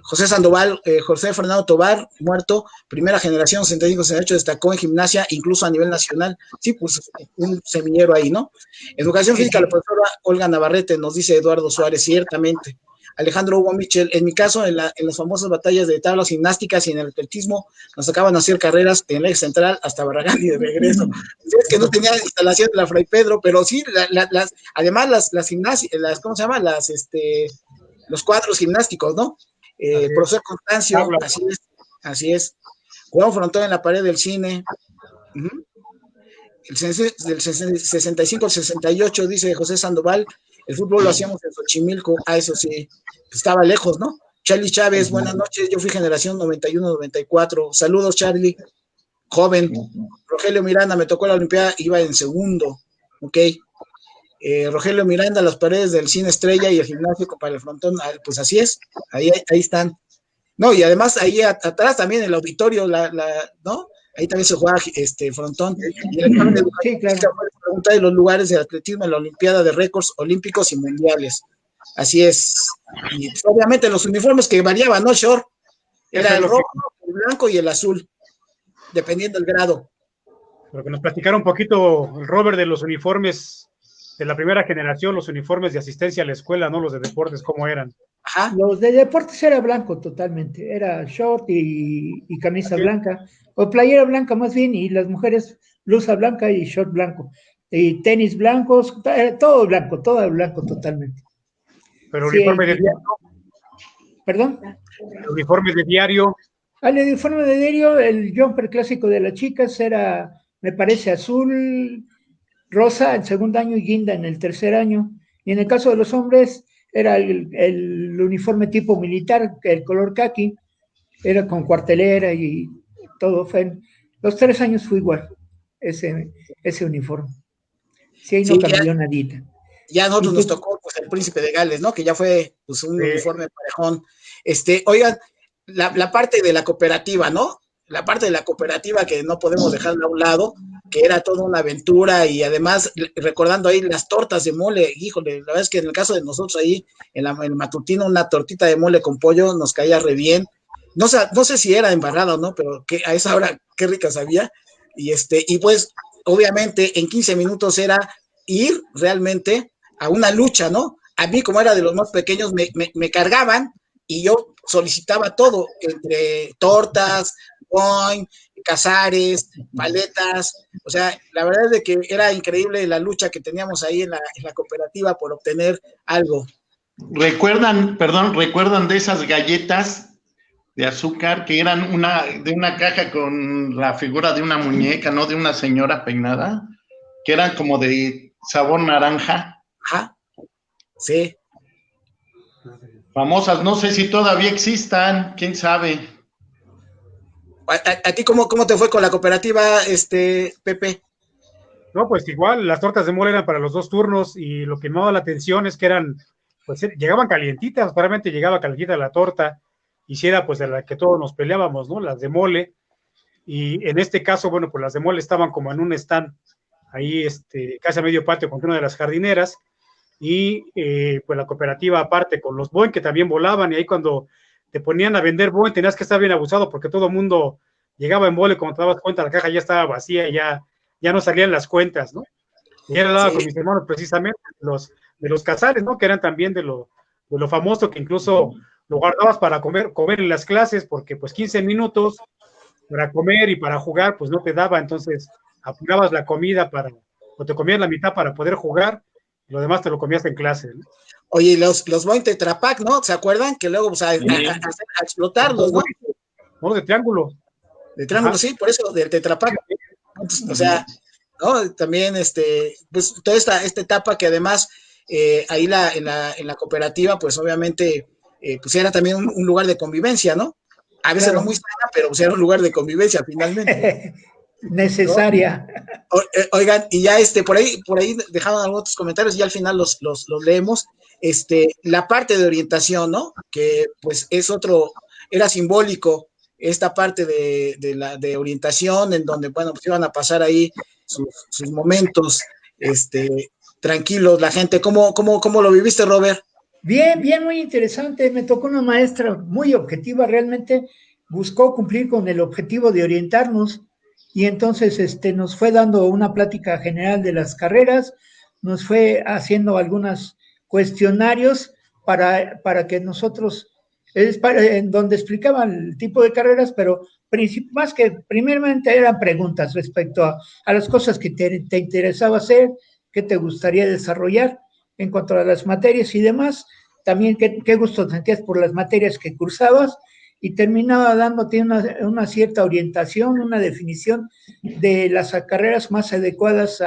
José Sandoval, José Fernando Tobar, muerto, primera generación, 65-68, destacó en gimnasia, incluso a nivel nacional. Sí, pues un semillero ahí, ¿no? Educación física, la profesora Olga Navarrete, nos dice Eduardo Suárez, ciertamente. Alejandro Hugo Michel, en mi caso, en las famosas batallas de tablas gimnásticas y en el atletismo, nos sacaban a hacer carreras en el eje central hasta Barragán y de regreso. Es que no tenía instalación de la Fray Pedro, pero sí, además las gimnasias, ¿cómo se llama? Los cuadros gimnásticos, ¿no? Profesor Constancio, así es. Juan Frontón en la pared del cine. Del 65 al 68, dice José Sandoval, el fútbol lo hacíamos en Xochimilco, eso sí, estaba lejos, ¿no? Charlie Chávez, buenas noches, yo fui generación 91-94, saludos Charlie, joven. Rogelio Miranda, me tocó la Olimpiada, iba en segundo, ok. Rogelio Miranda, las paredes del Cine Estrella y el gimnasio para el frontón, pues así es, ahí están. No, y además ahí atrás también el auditorio, ¿no? Ahí también se juega frontón. Y el examen de educación física fue la pregunta de los lugares de atletismo en la Olimpiada de récords olímpicos y mundiales. Así es. Y pues, obviamente los uniformes que variaban, ¿no, Short? Era el rojo, el blanco y el azul, dependiendo del grado. Pero que nos platicara un poquito el Robert de los uniformes de la primera generación, los uniformes de asistencia a la escuela, ¿no? Los de deportes, ¿cómo eran? Ajá. Los de deportes era blanco totalmente, era short y camisa blanca, o playera blanca más bien, y las mujeres blusa blanca y short blanco, y tenis blancos, todo blanco totalmente. Pero Sí, uniforme de diario. ¿Perdón? El uniforme de diario. Al uniforme de diario, el jumper clásico de las chicas era, me parece, azul, rosa el segundo año y guinda en el tercer año. Y en el caso de los hombres, era el uniforme tipo militar, el color caqui, era con cuartelera y todo. Los 3 años fue igual, ese uniforme. Sí, ahí no Sí, cambió nadita. ya a ¿Y nosotros nos tú? tocó pues, el Príncipe de Gales, ¿no? Que ya fue pues, un Eh, uniforme parejón. Oigan, la parte de la cooperativa, ¿no? La parte de la cooperativa que no podemos dejarla a un lado, que era toda una aventura y además recordando ahí las tortas de mole, híjole, la verdad es que en el caso de nosotros ahí en el matutino una tortita de mole con pollo nos caía re bien. No sé si era embarrada o no, pero que a esa hora qué rica sabía. Y pues obviamente en 15 minutos era ir realmente a una lucha, ¿no? A mí, como era de los más pequeños, me cargaban y yo solicitaba todo, entre tortas, boing, cazares, paletas, o sea, la verdad es de que era increíble la lucha que teníamos ahí en la cooperativa por obtener algo. ¿Recuerdan de esas galletas de azúcar que eran de una caja con la figura de una muñeca, no de una señora peinada, que eran como de sabor naranja? Ajá, sí. Famosas, no sé si todavía existan, quién sabe. ¿A ti cómo te fue con la cooperativa, Pepe? no, pues igual, las tortas de mole eran para los 2 turnos y lo que me daba la atención es que pues llegaban calientitas, realmente llegaba calientita la torta, y si era pues de la que todos nos peleábamos, ¿no? Las de mole, y en este caso, bueno, pues las de mole estaban como en un stand, ahí casi a medio patio con una de las jardineras, y pues la cooperativa aparte con los Boeing que también volaban, y ahí cuando te ponían a vender Boeing tenías que estar bien abusado porque todo el mundo llegaba en mole, cuando te dabas cuenta la caja ya estaba vacía, ya no salían las cuentas, ¿no? Y era hablaba con mis hermanos precisamente de los cazares, ¿no? Que eran también de lo famoso, que incluso lo guardabas para comer en las clases, porque pues 15 minutos para comer y para jugar, pues no te daba, entonces apurabas la comida o te comías la mitad para poder jugar, y lo demás te lo comías en clase, ¿no? Oye, los Boing Tetra Pak, ¿no? ¿Se acuerdan? Que luego, o sea, Sí. a explotarlos, ¿no? No, de triángulo. De triángulo, sí, por eso, del Tetra Pak. O sea, ¿no? También, pues, toda esta etapa que además, ahí en la cooperativa, pues, obviamente, pues, era también un lugar de convivencia, ¿no? A veces Claro. no muy sana, pero pues, era un lugar de convivencia, finalmente. Necesaria. ¿No? Oigan, y ya, por ahí dejaron algunos comentarios y ya al final los leemos. La parte de orientación, ¿no? Que, pues, era simbólico esta parte de orientación, en donde, bueno, pues iban a pasar ahí sus momentos tranquilos, la gente. ¿Cómo lo viviste, Robert? Bien, bien, muy interesante. Me tocó una maestra muy objetiva, realmente buscó cumplir con el objetivo de orientarnos y entonces nos fue dando una plática general de las carreras, nos fue haciendo algunos cuestionarios para que nosotros, en donde explicaban el tipo de carreras, pero más que primeramente eran preguntas respecto a las cosas que te interesaba hacer, que te gustaría desarrollar en cuanto a las materias y demás, también qué gusto sentías por las materias que cursabas, y terminaba dándote una cierta orientación, una definición de las carreras más adecuadas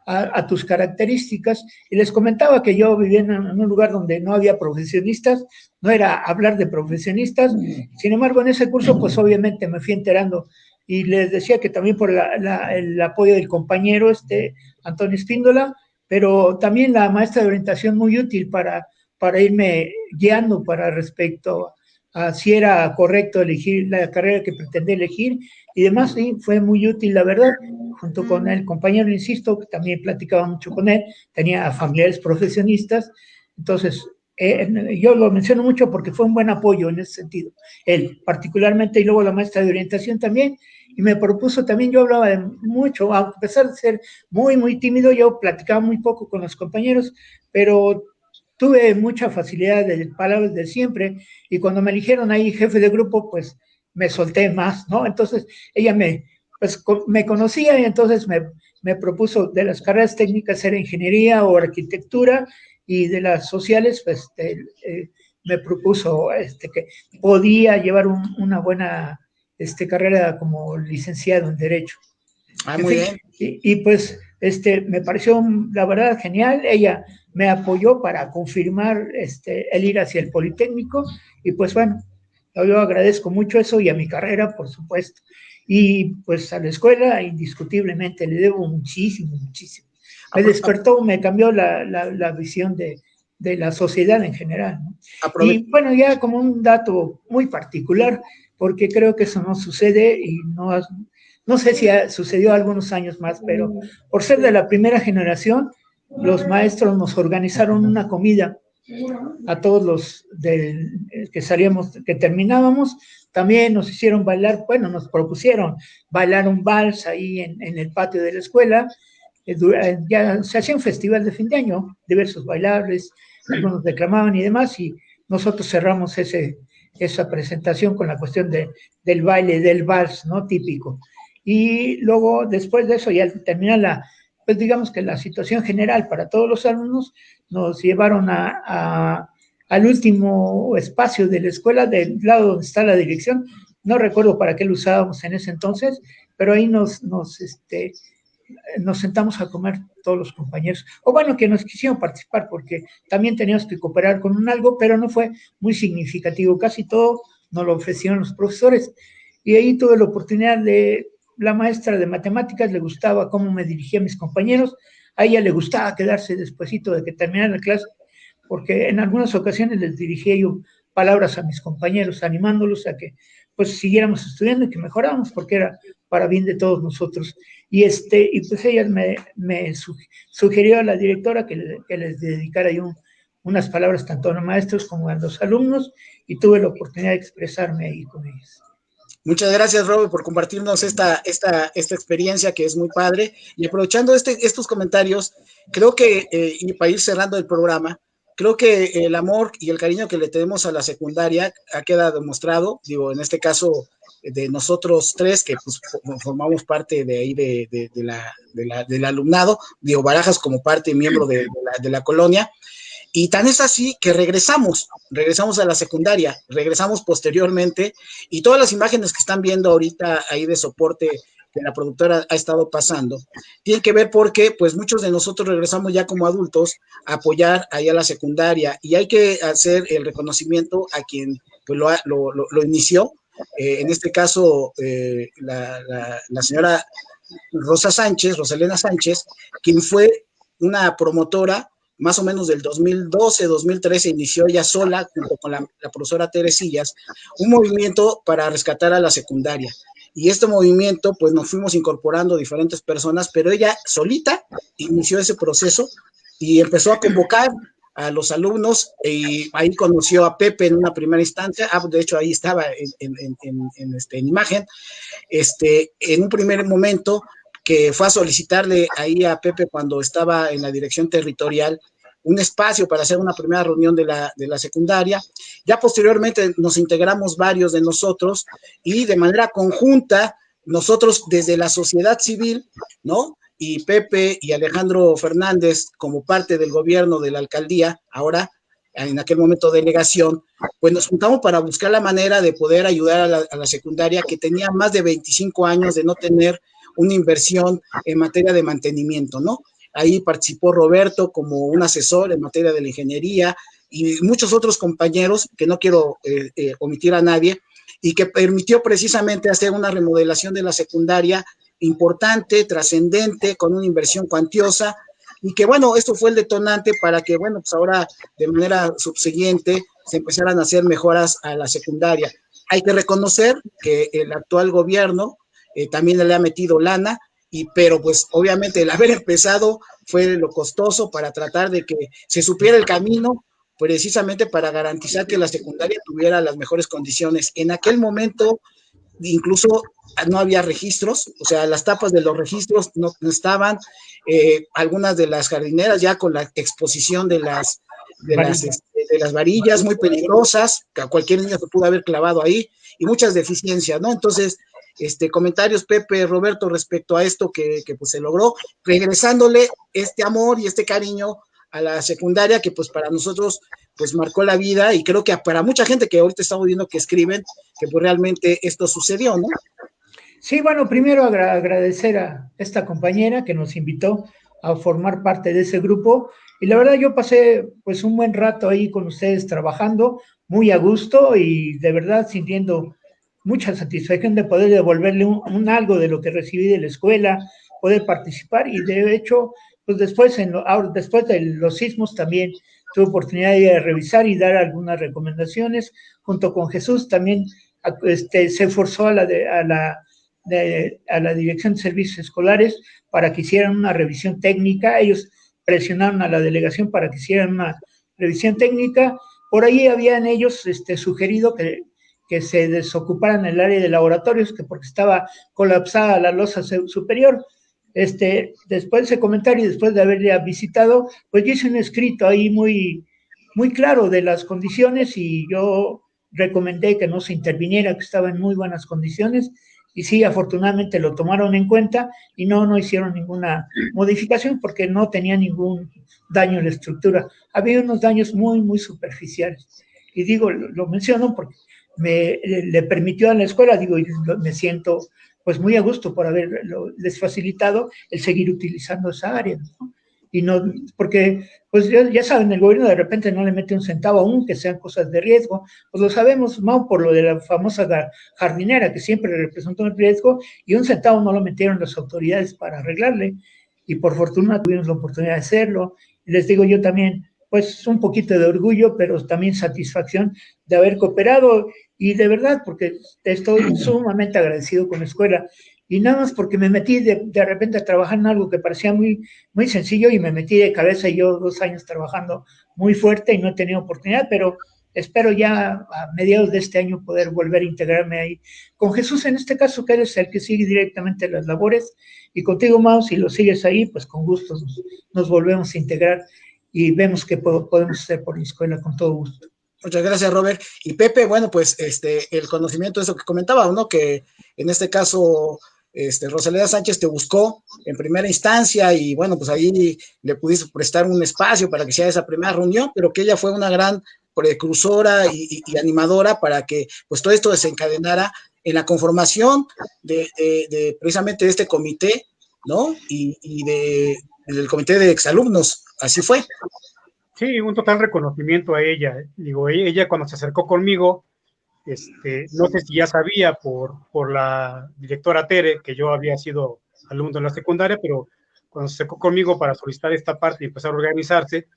a tus características. Y les comentaba que yo vivía en un lugar donde no había profesionistas, no era hablar de profesionistas, sin embargo en ese curso pues obviamente me fui enterando, y les decía que también por el apoyo del compañero Antonio Espíndola, pero también la maestra de orientación muy útil para irme guiando para respecto a si era correcto elegir la carrera que pretendía elegir y demás. Sí, fue muy útil, la verdad, junto con el compañero, insisto, que también platicaba mucho con él, tenía familiares profesionistas, entonces yo lo menciono mucho porque fue un buen apoyo en ese sentido, él particularmente, y luego la maestra de orientación también, y me propuso también, yo hablaba mucho, a pesar de ser muy, muy tímido, yo platicaba muy poco con los compañeros, pero tuve mucha facilidad de palabras de siempre, y cuando me eligieron ahí jefe de grupo, pues me solté más, ¿no? Entonces ella me conocía, y entonces me propuso de las carreras técnicas era ingeniería o arquitectura, y de las sociales, pues me propuso que podía llevar una buena carrera como licenciado en Derecho. Ah, En muy fin, bien. y pues me pareció la verdad genial. Ella me apoyó para confirmar el ir hacia el Politécnico y pues bueno, yo agradezco mucho eso y a mi carrera, por supuesto. Y pues a la escuela indiscutiblemente le debo muchísimo, muchísimo. Me despertó, me cambió la visión de la sociedad en general, ¿no? Y bueno, ya como un dato muy particular, porque creo que eso no sucede y no sé si sucedió algunos años más, pero por ser de la primera generación, los maestros nos organizaron una comida a todos los que salíamos, que terminábamos. También nos hicieron bailar, bueno, nos propusieron bailar un vals ahí en el patio de la escuela. Ya se hacía un festival de fin de año, diversos bailables, algunos declamaban y demás, y nosotros cerramos esa presentación con la cuestión del baile, del vals, ¿no? Típico. Y luego, después de eso, ya al terminar pues digamos que la situación general para todos los alumnos, nos llevaron al último espacio de la escuela, del lado donde está la dirección. No recuerdo para qué lo usábamos en ese entonces, pero ahí nos sentamos a comer todos los compañeros, o bueno, que nos quisieron participar, porque también teníamos que cooperar con un algo, pero no fue muy significativo, casi todo nos lo ofrecieron los profesores, y ahí tuve la oportunidad la maestra de matemáticas le gustaba cómo me dirigía a mis compañeros, a ella le gustaba quedarse despuesito de que terminara la clase, porque en algunas ocasiones les dirigía yo palabras a mis compañeros, animándolos a que pues siguiéramos estudiando y que mejoráramos, porque era para bien de todos nosotros. Y pues ella me sugirió a la directora que les dedicara yo unas palabras tanto a los maestros como a los alumnos, y tuve la oportunidad de expresarme ahí con ellos. Muchas gracias, Robert, por compartirnos esta experiencia que es muy padre. Y aprovechando estos comentarios, creo que, y para ir cerrando el programa, creo que el amor y el cariño que le tenemos a la secundaria ha quedado demostrado, digo, en este caso de nosotros tres, que pues, formamos parte de ahí del alumnado, digo, Barajas como parte, miembro de la colonia. Y tan es así que regresamos a la secundaria, regresamos posteriormente, y todas las imágenes que están viendo ahorita ahí de soporte que la productora ha estado pasando, tienen que ver porque pues muchos de nosotros regresamos ya como adultos a apoyar ahí a la secundaria, y hay que hacer el reconocimiento a quien pues, lo inició, en este caso la señora Rosalena Sánchez, quien fue una promotora más o menos del 2012, 2013, inició ella sola, junto con la profesora Teresillas, un movimiento para rescatar a la secundaria. Y este movimiento, pues nos fuimos incorporando diferentes personas, pero ella solita inició ese proceso y empezó a convocar a los alumnos, y ahí conoció a Pepe en una primera instancia. De hecho ahí estaba en imagen, en un primer momento, que fue a solicitarle ahí a Pepe cuando estaba en la dirección territorial un espacio para hacer una primera reunión de la secundaria. Ya posteriormente nos integramos varios de nosotros, y de manera conjunta, nosotros desde la sociedad civil, ¿no? Y Pepe y Alejandro Fernández como parte del gobierno de la alcaldía, ahora en aquel momento delegación, pues nos juntamos para buscar la manera de poder ayudar a la secundaria, que tenía más de 25 años de no tener una inversión en materia de mantenimiento, ¿no? Ahí participó Roberto como un asesor en materia de la ingeniería, y muchos otros compañeros, que no quiero omitir a nadie, y que permitió precisamente hacer una remodelación de la secundaria importante, trascendente, con una inversión cuantiosa, y que bueno, esto fue el detonante para que, bueno, pues ahora de manera subsiguiente se empezaran a hacer mejoras a la secundaria. Hay que reconocer que el actual gobierno también le ha metido lana, pero pues obviamente el haber empezado fue lo costoso para tratar de que se supiera el camino, precisamente para garantizar que la secundaria tuviera las mejores condiciones. En aquel momento incluso no había registros, o sea, las tapas de los registros no estaban, algunas de las jardineras ya con la exposición de las varillas muy peligrosas, que a cualquier niño se pudo haber clavado ahí, y muchas deficiencias, ¿no? Entonces, comentarios, Pepe, Roberto, respecto a esto que pues se logró, regresándole este amor y este cariño a la secundaria, que pues para nosotros pues marcó la vida, y creo que para mucha gente que ahorita estamos viendo que escriben, que pues realmente esto sucedió, ¿no? Sí, bueno, primero agradecer a esta compañera que nos invitó a formar parte de ese grupo, y la verdad yo pasé pues un buen rato ahí con ustedes trabajando, muy a gusto y de verdad sintiendo mucha satisfacción de poder devolverle algo de lo que recibí de la escuela, poder participar, y de hecho, pues después, después de los sismos también tuve oportunidad de revisar y dar algunas recomendaciones, junto con Jesús también se forzó a la Dirección de Servicios Escolares para que hicieran una revisión técnica. Ellos presionaron a la delegación para que hicieran una revisión técnica. Por ahí habían ellos sugerido que se desocuparan el área de laboratorios, que porque estaba colapsada la losa superior. Después de ese comentario y después de haberle visitado, pues yo hice un escrito ahí muy, muy claro de las condiciones, y yo recomendé que no se interviniera, que estaba en muy buenas condiciones, y sí, afortunadamente lo tomaron en cuenta y no hicieron ninguna modificación porque no tenía ningún daño en la estructura. Había unos daños muy, muy superficiales. Y digo, lo menciono porque le permitió a la escuela, digo, y me siento pues muy a gusto por haberles facilitado el seguir utilizando esa área, ¿no? Y no, porque pues ya saben, el gobierno de repente no le mete un centavo aún que sean cosas de riesgo, pues lo sabemos, Mau, por lo de la famosa jardinera que siempre representó el riesgo, y un centavo no lo metieron las autoridades para arreglarle, y por fortuna tuvimos la oportunidad de hacerlo. Y les digo yo también, pues un poquito de orgullo, pero también satisfacción de haber cooperado, y de verdad, porque estoy sumamente agradecido con la escuela, y nada más porque me metí de repente a trabajar en algo que parecía muy, muy sencillo, y me metí de cabeza, y yo 2 años trabajando muy fuerte y no he tenido oportunidad, pero espero ya a mediados de este año poder volver a integrarme ahí con Jesús, en este caso, que eres el que sigue directamente las labores, y contigo, Mau, si lo sigues ahí, pues con gusto nos volvemos a integrar y vemos qué podemos hacer por la escuela con todo gusto. Muchas gracias, Robert. Y Pepe, bueno, pues el conocimiento de eso que comentaba, ¿no? Que en este caso, Rosalía Sánchez te buscó en primera instancia, y bueno, pues ahí le pudiste prestar un espacio para que sea esa primera reunión, pero que ella fue una gran precursora y animadora para que pues todo esto desencadenara en la conformación de precisamente de este comité, ¿no? Y del comité de exalumnos. Así fue. Sí, un total reconocimiento a ella. Digo, ella cuando se acercó conmigo, no sé si ya sabía por la directora Tere que yo había sido alumno en la secundaria, pero cuando se acercó conmigo para solicitar esta parte y empezar a organizarse,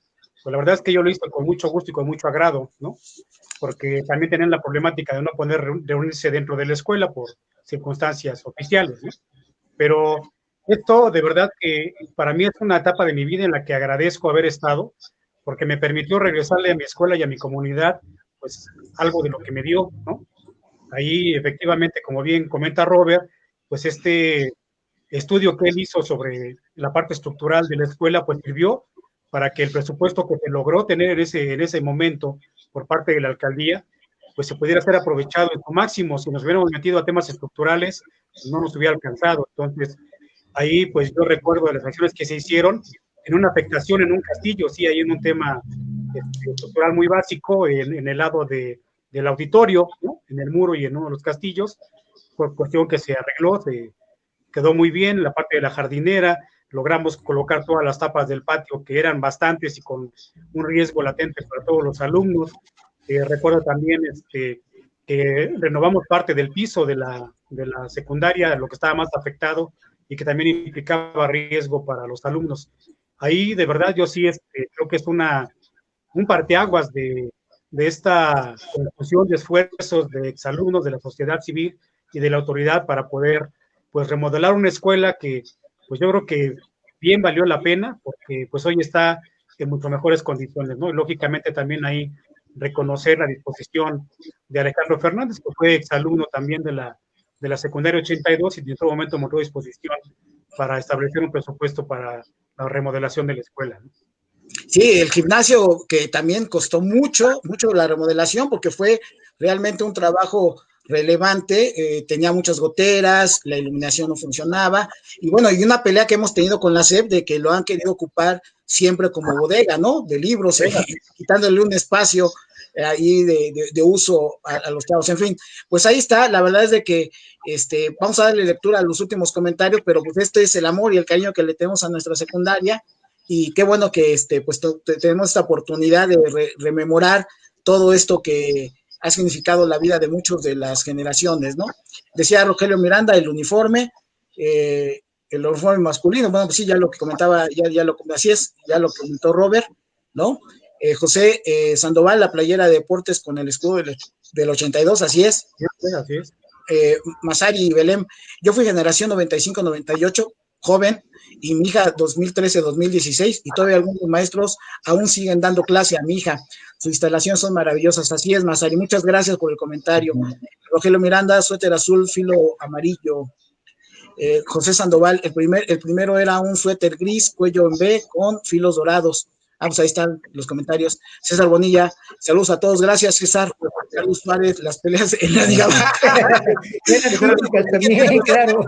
pues la verdad es que yo lo hice con mucho gusto y con mucho agrado, ¿no? Porque también tenían la problemática de no poder reunirse dentro de la escuela por circunstancias oficiales, ¿no? Pero esto de verdad que para mí es una etapa de mi vida en la que agradezco haber estado, porque me permitió regresarle a mi escuela y a mi comunidad, pues algo de lo que me dio, ¿no? Ahí efectivamente, como bien comenta Robert, pues este estudio que él hizo sobre la parte estructural de la escuela, pues sirvió para que el presupuesto que se logró tener en ese momento por parte de la alcaldía, pues se pudiera ser aprovechado en su máximo. Si nos hubiéramos metido a temas estructurales, pues no nos hubiera alcanzado. Entonces, ahí pues yo recuerdo de las acciones que se hicieron en una afectación en un castillo, sí, ahí en un tema estructural muy básico, en el lado del auditorio, ¿no? En el muro y en uno de los castillos, por cuestión que se arregló, se quedó muy bien. La parte de la jardinera, logramos colocar todas las tapas del patio, que eran bastantes y con un riesgo latente para todos los alumnos. Recuerdo también que renovamos parte del piso de la secundaria, lo que estaba más afectado y que también implicaba riesgo para los alumnos. Ahí, de verdad, yo sí creo que es un parteaguas de esta conjunción de esfuerzos de exalumnos, de la sociedad civil y de la autoridad para poder, pues, remodelar una escuela que, pues, yo creo que bien valió la pena, porque, pues, hoy está en mucho mejores condiciones, ¿no? Y, lógicamente, también ahí reconocer la disposición de Alejandro Fernández, que fue exalumno también de la secundaria 82 y en todo momento mostró disposición para establecer un presupuesto para la remodelación de la escuela, ¿no? Sí, el gimnasio que también costó mucho la remodelación, porque fue realmente un trabajo relevante, tenía muchas goteras, la iluminación no funcionaba, y bueno, y una pelea que hemos tenido con la SEP de que lo han querido ocupar siempre como bodega, ¿no? De libros, quitándole un espacio ahí de uso a los chavos. En fin, pues ahí está. La verdad es de que vamos a darle lectura a los últimos comentarios, pero pues este es el amor y el cariño que le tenemos a nuestra secundaria, y qué bueno que pues tenemos esta oportunidad de rememorar todo esto que ha significado la vida de muchos de las generaciones, ¿no? Decía Rogelio Miranda, el uniforme masculino, bueno, pues sí, ya lo que comentaba, así es, ya lo comentó Robert, ¿no? José Sandoval, la playera de deportes con el escudo del 82, así es. Así es. Masari y Belém, yo fui generación 95-98, joven, y mi hija 2013-2016, y todavía algunos maestros aún siguen dando clase a mi hija. Sus instalaciones son maravillosas. Así es, Masari, muchas gracias por el comentario. Rogelio Miranda, suéter azul, filo amarillo. José Sandoval, el primero era un suéter gris, cuello en B, con filos dorados. Pues ahí están los comentarios. César Bonilla, saludos a todos. Gracias, César. Carlos Suárez, las peleas en la Liga. También, claro.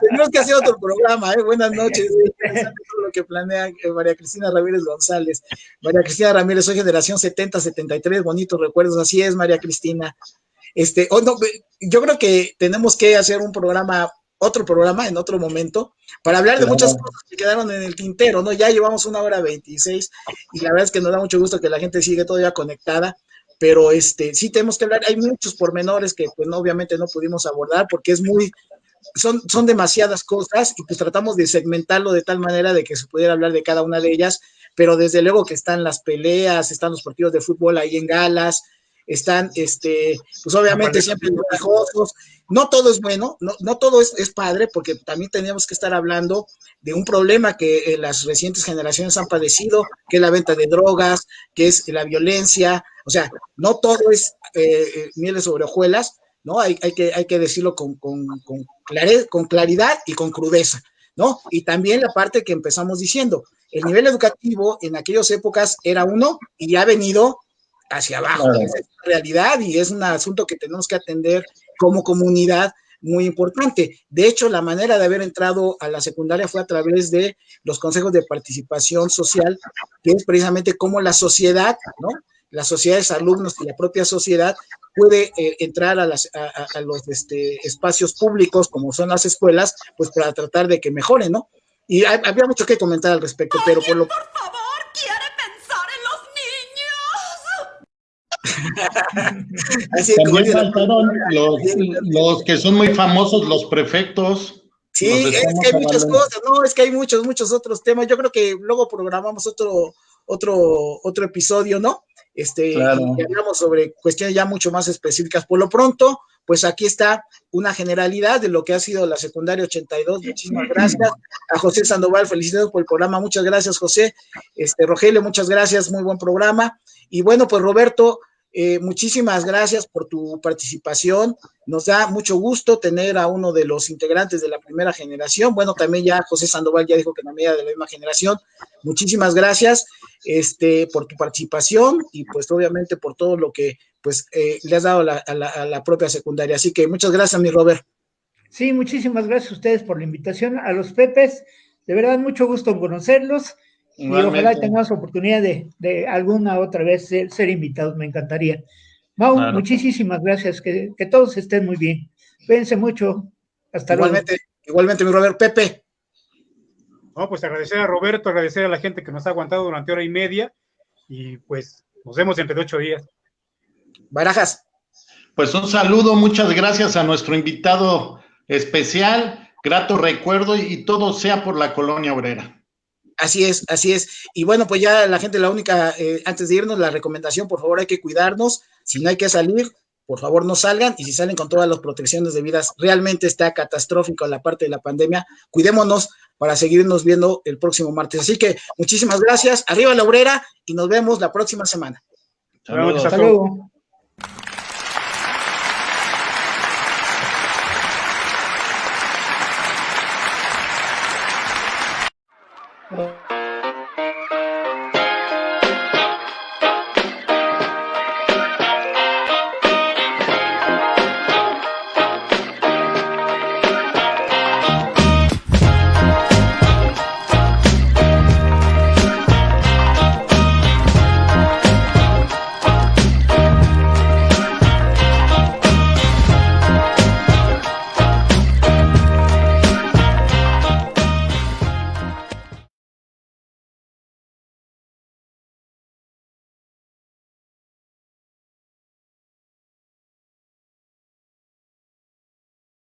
Tenemos que hacer otro programa, ¿eh? Buenas noches. Todo lo que planea María Cristina Ramírez González. María Cristina Ramírez, soy generación 70-73, bonitos recuerdos. Así es, María Cristina. No, yo creo que tenemos que hacer otro programa en otro momento, para hablar de muchas cosas que quedaron en el tintero, ¿no? Ya llevamos 1:26, y la verdad es que nos da mucho gusto que la gente sigue todavía conectada, pero sí tenemos que hablar. Hay muchos pormenores que pues no, obviamente no pudimos abordar, porque son demasiadas cosas, y pues tratamos de segmentarlo de tal manera de que se pudiera hablar de cada una de ellas, pero desde luego que están las peleas, están los partidos de fútbol ahí en galas, están, pues obviamente siempre quejosos. No todo es bueno, no todo es padre, porque también tenemos que estar hablando de un problema que las recientes generaciones han padecido, que es la venta de drogas, que es la violencia. O sea, no todo es miel sobre hojuelas, ¿no? Hay que decirlo con claridad y con crudeza, ¿no? Y también la parte que empezamos diciendo, el nivel educativo en aquellas épocas era uno y ha venido hacia abajo. Claro. Esa es la realidad, y es un asunto que tenemos que atender como comunidad, muy importante. De hecho, la manera de haber entrado a la secundaria fue a través de los consejos de participación social, que es precisamente cómo la sociedad, ¿no? Las sociedades, alumnos y la propia sociedad puede entrar a los espacios públicos, como son las escuelas, pues para tratar de que mejoren, ¿no? Y había mucho que comentar al respecto, pero por lo... por favor, quiere pensar en los niños. Así también faltaron los que son muy famosos, los prefectos. Sí, es que hay muchas cosas, no, es que hay muchos otros temas. Yo creo que luego programamos otro episodio, ¿no? Claro. Y hablamos sobre cuestiones ya mucho más específicas. Por lo pronto, pues aquí está una generalidad de lo que ha sido la secundaria 82. Muchísimas gracias a José Sandoval, felicidades por el programa, muchas gracias, José. Rogelio, muchas gracias, muy buen programa. Y bueno, pues Roberto, muchísimas gracias por tu participación. Nos da mucho gusto tener a uno de los integrantes de la primera generación. Bueno, también ya José Sandoval ya dijo que también era de la misma generación. Muchísimas gracias por tu participación, y pues obviamente por todo lo que pues le has dado a la propia secundaria. Así que muchas gracias, mi Robert. Sí, muchísimas gracias a ustedes por la invitación. A los Pepes, de verdad, mucho gusto en conocerlos. Igualmente. Y ojalá tengamos oportunidad de alguna otra vez ser invitados, me encantaría. Mau, claro. Muchísimas gracias, que todos estén muy bien. Cuídense mucho. Hasta luego. Igualmente, mi Robert. Pepe. No, pues agradecer a Roberto, agradecer a la gente que nos ha aguantado durante 1:30, y pues nos vemos entre 8 días. Barajas. Pues un saludo, muchas gracias a nuestro invitado especial, grato recuerdo, y todo sea por la Colonia Obrera. Así es, así es. Y bueno, pues ya la gente, la única, antes de irnos, la recomendación, por favor, hay que cuidarnos. Si no hay que salir, por favor, no salgan. Y si salen con todas las protecciones debidas, realmente está catastrófico la parte de la pandemia. Cuidémonos para seguirnos viendo el próximo martes. Así que muchísimas gracias. Arriba la Obrera, y nos vemos la próxima semana. Saludos. Hasta luego. Oh.